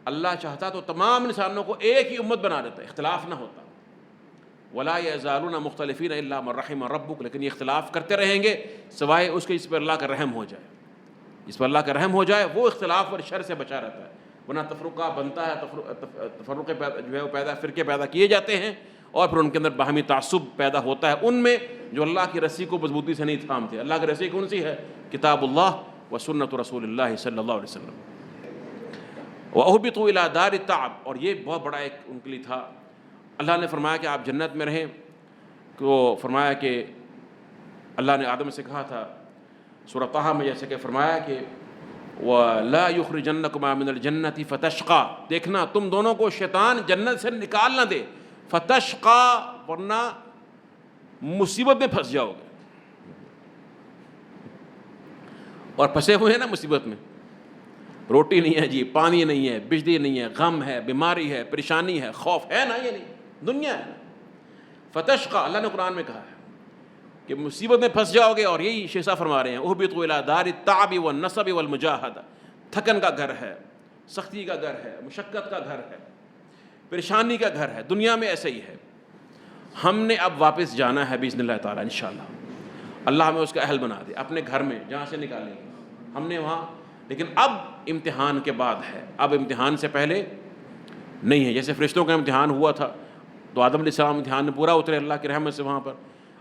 اللہ چاہتا تو تمام انسانوں کو ایک ہی امت بنا دیتا، اختلاف نہ ہوتا۔ وَلَا يَزَالُونَ مُخْتَلِفِينَ إِلَّا مَن رَحِمَ رَبُّكَ، لیکن یہ اختلاف کرتے رہیں گے سوائے اس کے جس پر اللہ کا رحم ہو جائے، جس پر اللہ کا رحم ہو جائے وہ اختلاف اور شر سے بچا رہتا ہے، ورنہ تفرقہ بنتا ہے، تفرقے جو ہے وہ فرقے پیدا کیے جاتے ہیں، اور پھر ان کے اندر باہمی تعصب پیدا ہوتا ہے ان میں جو اللہ کی رسی کو مضبوطی سے نہیں تھامتے۔ اللہ کی رسی کون سی ہے؟ کتاب اللہ و سنت رسول اللہ صلی اللہ علیہ وسلم۔ وَأُهْبِطُوا إِلَى دَارِ التَّعَبِ، اور یہ بہت بڑا ایک ان کے لیے تھا۔ اللہ نے فرمایا کہ آپ جنت میں رہیں، تو فرمایا کہ اللہ نے آدم سے کہا تھا سورہ طٰہٰ میں، جیسے کہ فرمایا کہ وَلَا يُخْرِجَنَّكُمَا مِنَ الْجَنَّةِ فَتَشْقَىٰ، دیکھنا تم دونوں کو شیطان جنت سے نکال نہ دے، فتشقا، ورنہ مصیبت میں پھنس جاؤ گے، اور پھنسے ہوئے ہیں نا مصیبت میں، روٹی نہیں ہے جی، پانی نہیں ہے، بجلی نہیں ہے، غم ہے، بیماری ہے، پریشانی ہے، خوف ہے نا، یہ نہیں دنیا ہے نا۔ فتشقا، اللہ نے قرآن میں کہا ہے کہ مصیبت میں پھنس جاؤ گے، اور یہی شیخ فرما رہے ہیں اُهْبِطُوا إِلَى دَارِ التَّعَبِ وَالنَّصَبِ وَالْمُجَاهَدَةِ، تھکن کا گھر ہے، سختی کا گھر ہے، مشقت کا گھر ہے، پریشانی کا گھر ہے، دنیا میں ایسے ہی ہے۔ ہم نے اب واپس جانا ہے باذن اللہ تعالیٰ انشاءاللہ، اللہ ہمیں اس کا اہل بنا دے اپنے گھر میں جہاں سے نکالیں گے ہم نے وہاں، لیکن اب امتحان کے بعد ہے، اب امتحان سے پہلے نہیں ہے۔ جیسے فرشتوں کا امتحان ہوا تھا تو آدم علیہ السلام امتحان میں پورا اترے اللہ کی رحمت سے وہاں پر،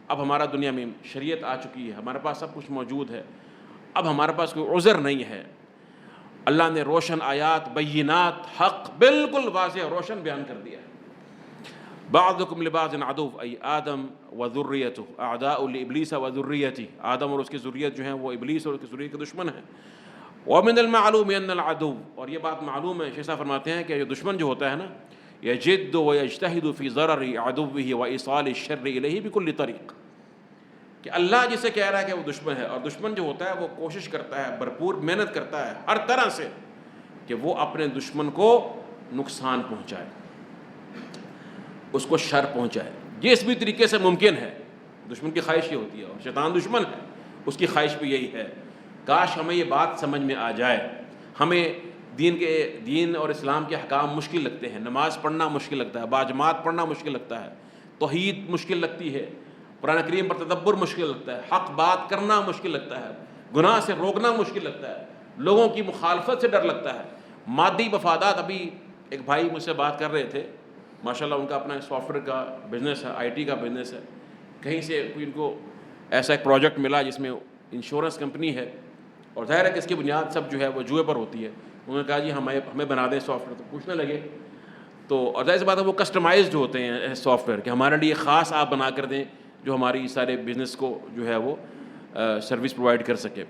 اب ہمارا دنیا میں شریعت آ چکی ہے، ہمارے پاس سب کچھ موجود ہے، اب ہمارے پاس کوئی عذر نہیں ہے۔ اللہ نے روشن آیات، بینات، حق بالکل واضح روشن بیان کر دیا ہے۔ بعضکم لبعض عدو، ای آدم و ذریتہ اعداء لابلیس و ذریتہ، آدم اور اس کی ذریت جو ہیں وہ ابلیس اور اس کی ذریت کے دشمن ہیں۔ ومن المعلوم ان العدو، اور یہ بات معلوم ہے، شیخ صاحب فرماتے ہیں کہ یہ دشمن جو ہوتا ہے نا، یجد و یجتہد فی ضرر عدوہ و ایصال الشر الیہ بکل طریق، کہ اللہ جسے کہہ رہا ہے کہ وہ دشمن ہے، اور دشمن جو ہوتا ہے وہ کوشش کرتا ہے، بھرپور محنت کرتا ہے ہر طرح سے کہ وہ اپنے دشمن کو نقصان پہنچائے، اس کو شر پہنچائے جس بھی طریقے سے ممکن ہے۔ دشمن کی خواہش یہ ہوتی ہے، اور شیطان دشمن ہے، اس کی خواہش بھی یہی ہے۔ کاش ہمیں یہ بات سمجھ میں آ جائے۔ ہمیں دین اور اسلام کے احکام مشکل لگتے ہیں، نماز پڑھنا مشکل لگتا ہے، باجماعت پڑھنا مشکل لگتا ہے، توحید مشکل لگتی ہے، قرآن کریم پر تدبر مشکل لگتا ہے، حق بات کرنا مشکل لگتا ہے، گناہ سے روکنا مشکل لگتا ہے، لوگوں کی مخالفت سے ڈر لگتا ہے، مادی مفادات۔ ابھی ایک بھائی مجھ سے بات کر رہے تھے، ماشاءاللہ ان کا اپنا سافٹ ویئر کا بزنس ہے، آئی ٹی کا بزنس ہے، کہیں سے کوئی ان کو ایسا ایک پروجیکٹ ملا جس میں انشورنس کمپنی ہے، اور ظاہر ہے کہ اس کی بنیاد سب جو ہے وہ جوئے پر ہوتی ہے۔ انہوں نے کہا جی ہمیں بنا دیں سافٹ ویئر، تو پوچھنے لگے تو اور ظاہر سی بات ہے وہ کسٹمائزڈ ہوتے ہیں سافٹ ویئر کہ ہمارے لیے خاص آپ بنا کر دیں جو ہماری سارے بزنس کو جو ہے وہ سروس پرووائڈ کر سکے.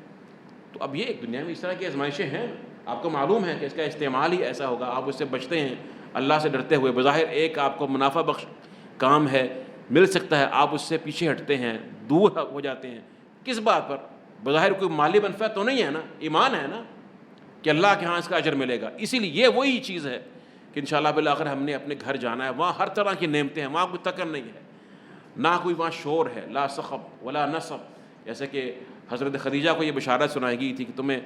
تو اب یہ ایک دنیا میں اس طرح کی آزمائشیں ہیں, آپ کو معلوم ہے کہ اس کا استعمال ہی ایسا ہوگا, آپ اس سے بچتے ہیں اللہ سے ڈرتے ہوئے. بظاہر ایک آپ کو منافع بخش کام ہے, مل سکتا ہے, آپ اس سے پیچھے ہٹتے ہیں, دور ہو جاتے ہیں. کس بات پر؟ بظاہر کوئی مالی منفعت تو نہیں ہے نا, ایمان ہے نا کہ اللہ کے ہاں اس کا اجر ملے گا. اسی لیے یہ وہی چیز ہے کہ انشاءاللہ بالآخر ہم نے اپنے گھر جانا ہے, وہاں ہر طرح کی نعمتیں ہیں, وہاں کوئی تکن نہیں ہے, نہ کوئی وہاں شور ہے, لا صخب ولا نصب. جیسے کہ حضرت خدیجہ کو یہ بشارت سنائی گئی تھی کہ تمہیں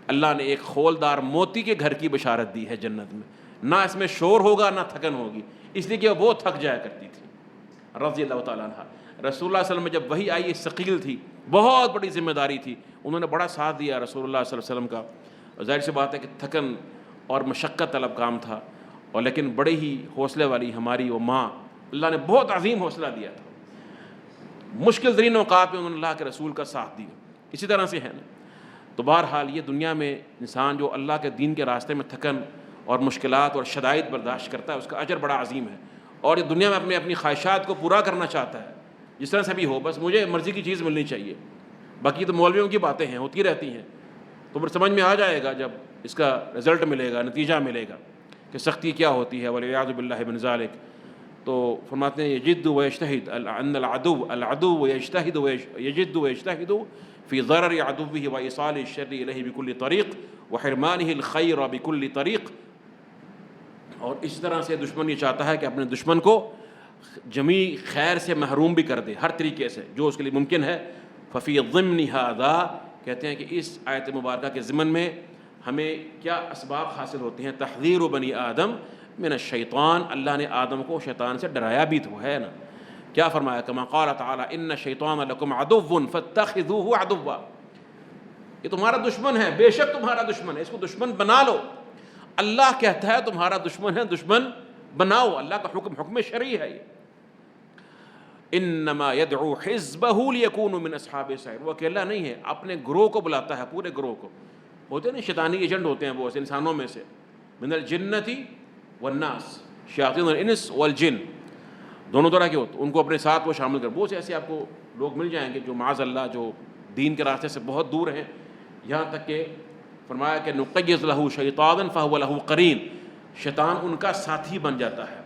اللہ نے ایک خولدار موتی کے گھر کی بشارت دی ہے جنت میں, نہ اس میں شور ہوگا نہ تھکن ہوگی, اس لیے کہ وہ تھک جایا کرتی تھی رضی اللہ تعالیٰ عنہ. رسول اللہ صلی اللہ علیہ وسلم میں جب وحی آئی, یہ ثقیل تھی, بہت بڑی ذمہ داری تھی, انہوں نے بڑا ساتھ دیا رسول اللہ صلی اللہ علیہ وسلم کا. ظاہر سی بات ہے کہ تھکن اور مشقت طلب کام تھا, اور لیکن بڑے ہی حوصلے والی ہماری وہ ماں, اللہ نے بہت عظیم حوصلہ دیا تھا. مشکل ترین اوقات میں انہوں نے اللہ کے رسول کا ساتھ دیا. اسی طرح سے ہے نا. تو بہرحال یہ دنیا میں انسان جو اللہ کے دین کے راستے میں تھکن اور مشکلات اور شدائد برداشت کرتا ہے, اس کا اجر بڑا عظیم ہے. اور یہ دنیا میں اپنی خواہشات کو پورا کرنا چاہتا ہے, جس طرح سے بھی ہو, بس مجھے مرضی کی چیز ملنی چاہیے. باقی تو مولویوں کی باتیں ہیں, ہوتی رہتی ہیں. تو پھر سمجھ میں آ جائے گا جب اس کا رزلٹ ملے گا, نتیجہ ملے گا کہ سختی کیا ہوتی ہے. والعیاذ باللہ من ذالک. تو فرماتے ہیں یجد و یجتہد ان العدو یجتہد و یجد و یجتہد فی ضرر عدوہ و ایصال الشر الیہ بکل طریق و حرمانہ الخیر بکل طریق. اور اس طرح سے دشمن یہ چاہتا ہے کہ اپنے دشمن کو جمیع خیر سے محروم بھی کر دے ہر طریقے سے جو اس کے لیے ممکن ہے. ففی ضمن ھذا, کہتے ہیں کہ اس آیت مبارکہ کے ضمن میں ہمیں کیا اسباب حاصل ہوتے ہیں. تحذیر بنی آدم من الشیطان, اللہ نے آدم کو شیطان سے ڈرایا بھی تو ہے نا. کیا فرمایا؟ کما قال تعالی ان الشیطان لکم عدو فاتخذوہ عدوا, یہ تمہارا دشمن ہے, بے شک تمہارا دشمن ہے, اس کو دشمن بنا لو. اللہ کہتا ہے تمہارا دشمن ہے, دشمن بناؤ. اللہ کا حکم شرعی ہے یہ. انما يدعو حزبه ليكونوا من اصحاب السعير, وہ اکیلا نہیں ہے, اپنے گروہ کو بلاتا ہے, پورے گروہ کو. ہوتے ہیں نا شیطانی ایجنٹ ہوتے ہیں وہ انسانوں میں سے, من الجنۃ والناس, شیاطین الانس والجن, دونوں طرح کے ہوتے, ان کو اپنے ساتھ وہ شامل کر. بہت سے ایسے آپ کو لوگ مل جائیں گے جو معاذ اللہ جو دین کے راستے سے بہت دور ہیں, یہاں تک کہ فرمایا کہ نقیض لہ شیطانا فہو لہ قرین, شیطان ان کا ساتھی بن جاتا ہے.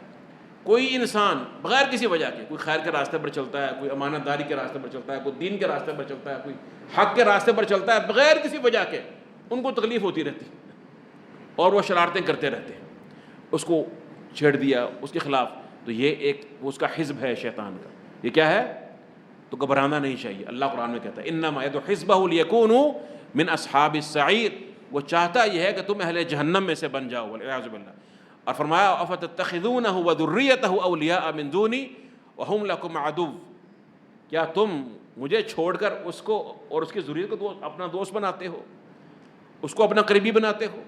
کوئی انسان بغیر کسی وجہ کے, کوئی خیر کے راستے پر چلتا ہے, کوئی امانت داری کے راستے پر چلتا ہے, کوئی دین کے راستے پر چلتا ہے, کوئی حق کے راستے پر چلتا ہے, بغیر کسی وجہ کے ان کو تکلیف ہوتی رہتی اور وہ شرارتیں کرتے رہتے ہیں, اس کو چھیڑ دیا اس کے خلاف. تو یہ ایک اس کا حزب ہے شیطان کا. یہ کیا ہے؟ تو گھبرانا نہیں چاہیے. اللہ قرآن میں کہتا ہے انما يدعو حزبه ليكونوا من اصحاب السعیر, وہ چاہتا یہ ہے کہ تم اہل جہنم میں سے بن جاؤ والعیاذ باللہ. اور فرمایا افتتخذونہ وذریتہ اولیاء من دونی وہم لکم عدو, کیا تم مجھے چھوڑ کر اس کو اور اس کی ذریت کو اپنا دوست بناتے ہو, اس کو اپنا قریبی بناتے ہو.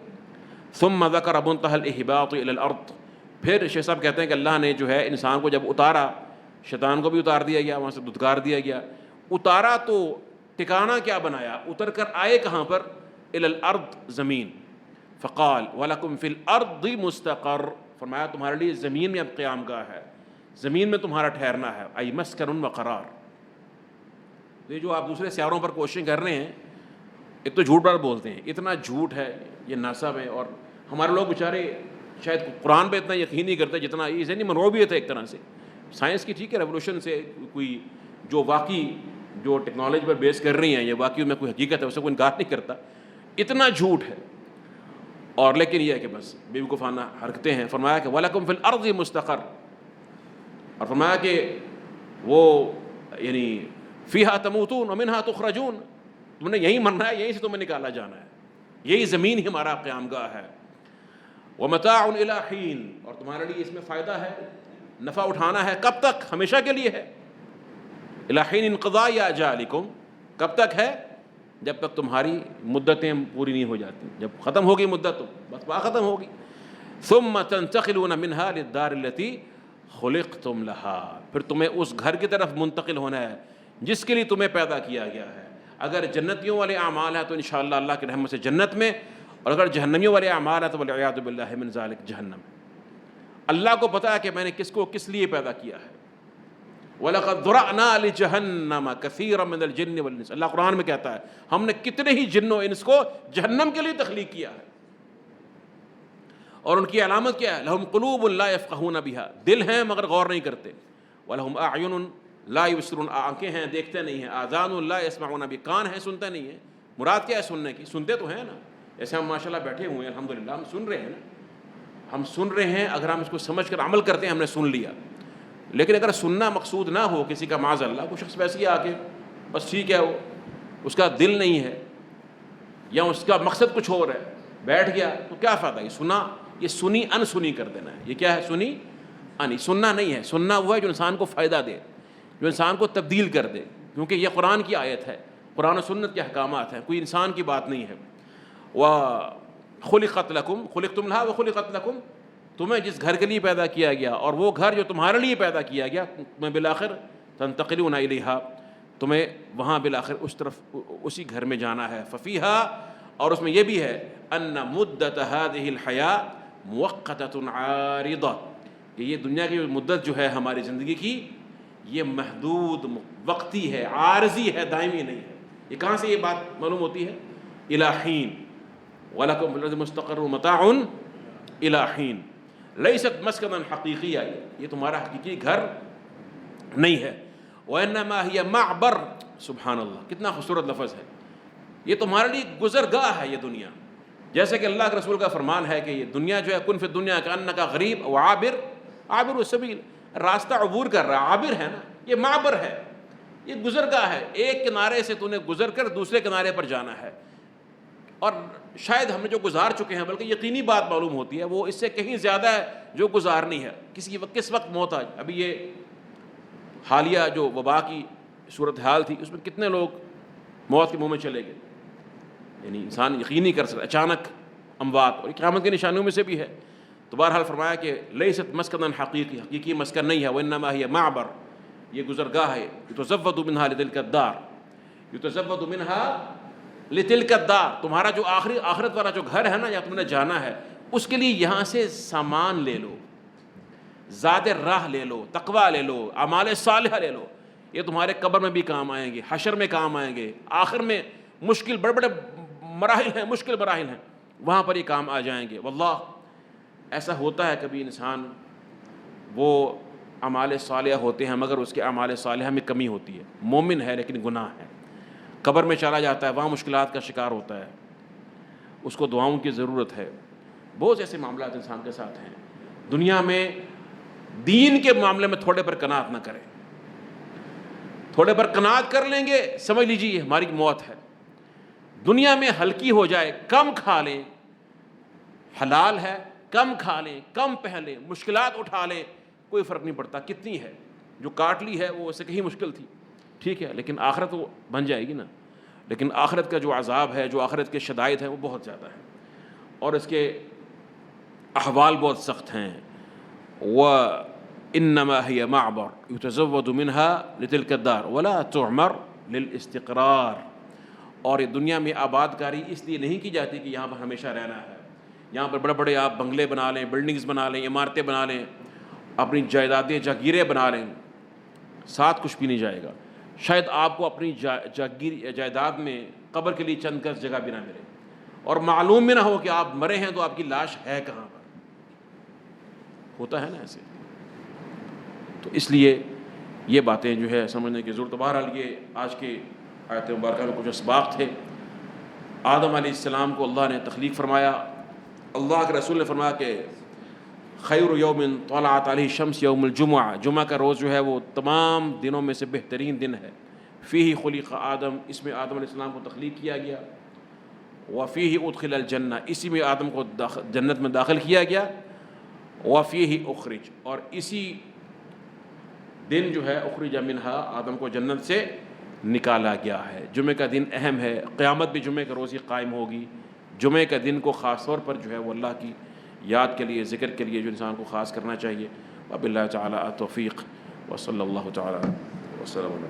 ثم ذکر منتہى الاحباط الی الارض, پھر شیخ صاحب کہتے ہیں کہ اللہ نے جو ہے انسان کو جب اتارا, شیطان کو بھی اتار دیا گیا, وہاں سے دھتکار دیا گیا. اتارا تو ٹھکانہ کیا بنایا, اتر کر آئے کہاں پر؟ الی الارض, زمین. فقال وَلَكُمْ فِي الْأَرْضِ مُسْتَقَرٌ, فرمایا تمہارے لیے زمین میں اب قیام گاہ ہے, زمین میں تمہارا ٹھہرنا ہے. أي مسكن وقرار. یہ جو آپ دوسرے سیاروں پر کوششیں کر رہے ہیں, ایک تو جھوٹ بات بولتے ہیں, اتنا جھوٹ ہے یہ ناسا میں. اور ہمارے لوگ بیچارے شاید قرآن پہ اتنا یقین نہیں کرتے جتنا یہ ذہنی منروبیت ہے ایک طرح سے. سائنس کی ٹھیک ہے ریولوشن سے کوئی جو واقعی جو ٹیکنالوجی پر بیس کر رہی ہیں یہ واقعی میں کوئی حقیقت ہے, اسے کوئی انکار نہیں کرتا. اتنا جھوٹ ہے. اور لیکن یہ ہے کہ بس بے وقوفانہ حرکتیں ہیں. فرمایا کہ وَلَكُمْ فِي الْأَرْضِ مُسْتَقَرٌ, اور فرمایا کہ وہ یعنی فِيهَا تَمُوتُونَ وَمِنْهَا تُخْرَجُونَ, تم نے یہی مرنا ہے, یہیں سے تمہیں نکالا جانا ہے, یہی زمین ہی ہمارا قیام گاہ ہے. وَمَتَاعٌ إِلَىٰ حِينٍ, اور تمہارے لیے اس میں فائدہ ہے, نفع اٹھانا ہے, کب تک؟ ہمیشہ کے لیے ہے. إِلَىٰ حِينٍ انقضاء أَجَالِكُمْ, کب تک ہے؟ جب تک تمہاری مدتیں پوری نہیں ہو جاتی. جب ختم ہوگی مدت تو بس بات ختم ہوگی. ثم تنتقلون منها للدار التي خلقتم لها, پھر تمہیں اس گھر کی طرف منتقل ہونا ہے جس کے لیے تمہیں پیدا کیا گیا ہے. اگر جنتیوں والے اعمال ہیں تو انشاءاللہ اللہ کی رحمت سے جنت میں, اور اگر جہنمیوں والے اعمال ہیں تو والعیاذ باللہ من ذالک جہنم. اللہ کو پتا ہے کہ میں نے کس کو کس لیے پیدا کیا ہے. وَلَقَدْ ذُرَعْنَا لِجَهَنَّمَ كَثِيرًا مِنَ الْجِنِّ وَالْإِنسِ. اللہ قرآن میں کہتا ہے ہم نے کتنے ہی جن و انس کو جہنم کے لیے تخلیق کیا ہے. اور ان کی علامت کیا ہے؟ لَهُمْ قُلُوبٌ لَا يَفْقَهُونَ بِهَا. دل ہیں مگر غور نہیں کرتے. وَلَهُمْ أَعْيُنٌ لَا يُبْصِرُونَ. آنکھیں ہیں دیکھتے نہیں ہیں. آذَانٌ لَا يَسْمَعُونَ بِهَا. کان ہیں سنتے نہیں ہیں. مراد کیا ہے سننے کی؟ سنتے تو ہیں نا. ایسے ہم ماشاءاللہ بیٹھے ہوئے ہیں الحمدللہ ہم سن رہے ہیں نا. ہم سن رہے ہیں, اگر ہم اس کو سمجھ کر عمل کرتے ہیں ہم نے سن لیا. لیکن اگر سننا مقصود نہ ہو کسی کا, معاذ اللہ, کوئی شخص ویسے ہی آ کے بس ٹھیک ہے وہ اس کا دل نہیں ہے یا اس کا مقصد کچھ اور ہے, بیٹھ گیا, تو کیا فائدہ؟ یہ سنا, یہ سنی ان سنی کر دینا ہے. یہ کیا ہے؟ سنی ان. سننا نہیں ہے. سننا وہ ہے جو انسان کو فائدہ دے, جو انسان کو تبدیل کر دے, کیونکہ یہ قرآن کی آیت ہے, قرآن و سنت کے احکامات ہیں, کوئی انسان کی بات نہیں ہے. وَخُلِقَتْ لَكُمْ خُلِقْتُمْ لَهَا وَخُلِقَتْ لَكُمْ. تمہیں جس گھر کے لیے پیدا کیا گیا اور وہ گھر جو تمہارے لیے پیدا کیا گیا, تمہیں بالآخر تنتقلون الیہا, تمہیں وہاں بالآخر اس طرف اسی گھر میں جانا ہے. ففیہا, اور اس میں یہ بھی ہے ان مدت هذه الحیاة مؤقتة عارضة, کہ یہ دنیا کی مدت جو ہے ہماری زندگی کی یہ محدود وقتی ہے, عارضی ہے, دائمی نہیں ہے. یہ کہاں سے یہ بات معلوم ہوتی ہے؟ الی حین وَلَكُمْ فِي الْأَرْضِ مُسْتَقَرٌّ وَمَتَاعٌ الی حین. لیست مسکنا حقیقیہ, یہ تمہارا حقیقی گھر نہیں ہے. وَإِنَّمَا هِيَ مَعْبَرٌ. سبحان اللہ, کتنا خوبصورت لفظ ہے. یہ تمہارے لیے گزرگاہ ہے یہ دنیا. جیسے کہ اللہ کے رسول کا فرمان ہے کہ یہ دنیا جو ہے کن فی الدنیا کأنک غریب و عابر السبیل, راستہ عبور کر رہا ہے, عابر ہے نا, یہ معبر ہے, یہ گزرگاہ ہے. ایک کنارے سے تو نے گزر کر دوسرے کنارے پر جانا ہے. اور شاید ہم نے جو گزار چکے ہیں, بلکہ یقینی بات معلوم ہوتی ہے وہ اس سے کہیں زیادہ ہے جو گزارنی ہے. کس وقت موت آئی. ابھی یہ حالیہ جو وبا کی صورتحال تھی اس میں کتنے لوگ موت کے منہ میں چلے گئے. یعنی انسان یقین نہیں کر سکتا, اچانک اموات, اور قیامت کی نشانیوں میں سے بھی ہے. تو بہرحال فرمایا کہ لیست مسکنا حقیقی, حقیقی مسکن نہیں ہے. وانما ہی معبر, یہ گزرگاہ ہے. یتزود منہا لتلک الدار, یتزود منہا لتلک الدار. تمہارا جو آخرت والا جو گھر ہے نا, یا تم نے جانا ہے, اس کے لیے یہاں سے سامان لے لو, زاد راہ لے لو, تقویٰ لے لو, اعمال صالحہ لے لو. یہ تمہارے قبر میں بھی کام آئیں گے, حشر میں کام آئیں گے, آخر میں مشکل بڑے بڑے مراحل ہیں, مشکل مراحل ہیں, وہاں پر یہ کام آ جائیں گے. واللہ ایسا ہوتا ہے کبھی انسان وہ اعمال صالحہ ہوتے ہیں مگر اس کے اعمال صالحہ میں کمی ہوتی ہے, مومن ہے لیکن گناہ ہے, قبر میں چلا جاتا ہے, وہاں مشکلات کا شکار ہوتا ہے, اس کو دعاؤں کی ضرورت ہے. بہت ایسے معاملات انسان کے ساتھ ہیں. دنیا میں دین کے معاملے میں تھوڑے پر قناعت نہ کریں. تھوڑے پر قناعت کر لیں گے سمجھ لیجیے ہماری موت ہے. دنیا میں ہلکی ہو جائے, کم کھا لیں, حلال ہے, کم کھا لیں, کم پہن لیں, مشکلات اٹھا لیں, کوئی فرق نہیں پڑتا. کتنی ہے جو کاٹ لی ہے وہ اس سے کہیں مشکل تھی, ٹھیک ہے, لیکن آخرت وہ بن جائے گی نا. لیکن آخرت کا جو عذاب ہے, جو آخرت کے شدائد ہیں, وہ بہت زیادہ ہے اور اس کے احوال بہت سخت ہیں. وَإِنَّمَا هِيَ مَعْبَرٌ يُتَزَوَّدُ مِنْهَا لِتِلْكَ الدَّارِ وَلَا تُعْمَرْ لِلْإِسْتِقْرَارِ. اور یہ دنیا میں آباد کاری اس لیے نہیں کی جاتی کہ یہاں پر ہمیشہ رہنا ہے. یہاں پر بڑے بڑے آپ بنگلے بنا لیں, بلڈنگز بنا لیں, عمارتیں بنا لیں, اپنی جائیدادیں جاگیریں بنا لیں, ساتھ کچھ بھی نہیں جائے گا. شاید آپ کو اپنی جائیداد میں قبر کے لیے چند گز جگہ بھی نہ ملے, اور معلوم بھی نہ ہو کہ آپ مرے ہیں تو آپ کی لاش ہے کہاں پر. ہوتا ہے نا ایسے. تو اس لیے یہ باتیں جو ہے سمجھنے کی ضرورت. بہرحال یہ آج کے آیت مبارکہ میں کچھ اسباق تھے. آدم علیہ السلام کو اللہ نے تخلیق فرمایا. اللہ کے رسول نے فرمایا کہ خیر یوم طلعت علیہ الشمس یوم الجمعہ, جمعہ کا روز جو ہے وہ تمام دنوں میں سے بہترین دن ہے. فیہ خلق آدم, اس میں آدم علیہ السلام کو تخلیق کیا گیا. وفیہ ادخل الجنہ, اسی میں آدم کو جنت میں داخل کیا گیا. وفیہ اخرج, اور اسی دن جو ہے اخرج منہا, آدم کو جنت سے نکالا گیا ہے. جمعہ کا دن اہم ہے, قیامت بھی جمعہ کا روز ہی قائم ہوگی. جمعہ کا دن کو خاص طور پر جو ہے وہ اللہ کی یاد کے لیے, ذکر کے لیے جو انسان کو خاص کرنا چاہیے. وباللہ تعالی التوفیق, وصلی اللہ تعالی وسلم.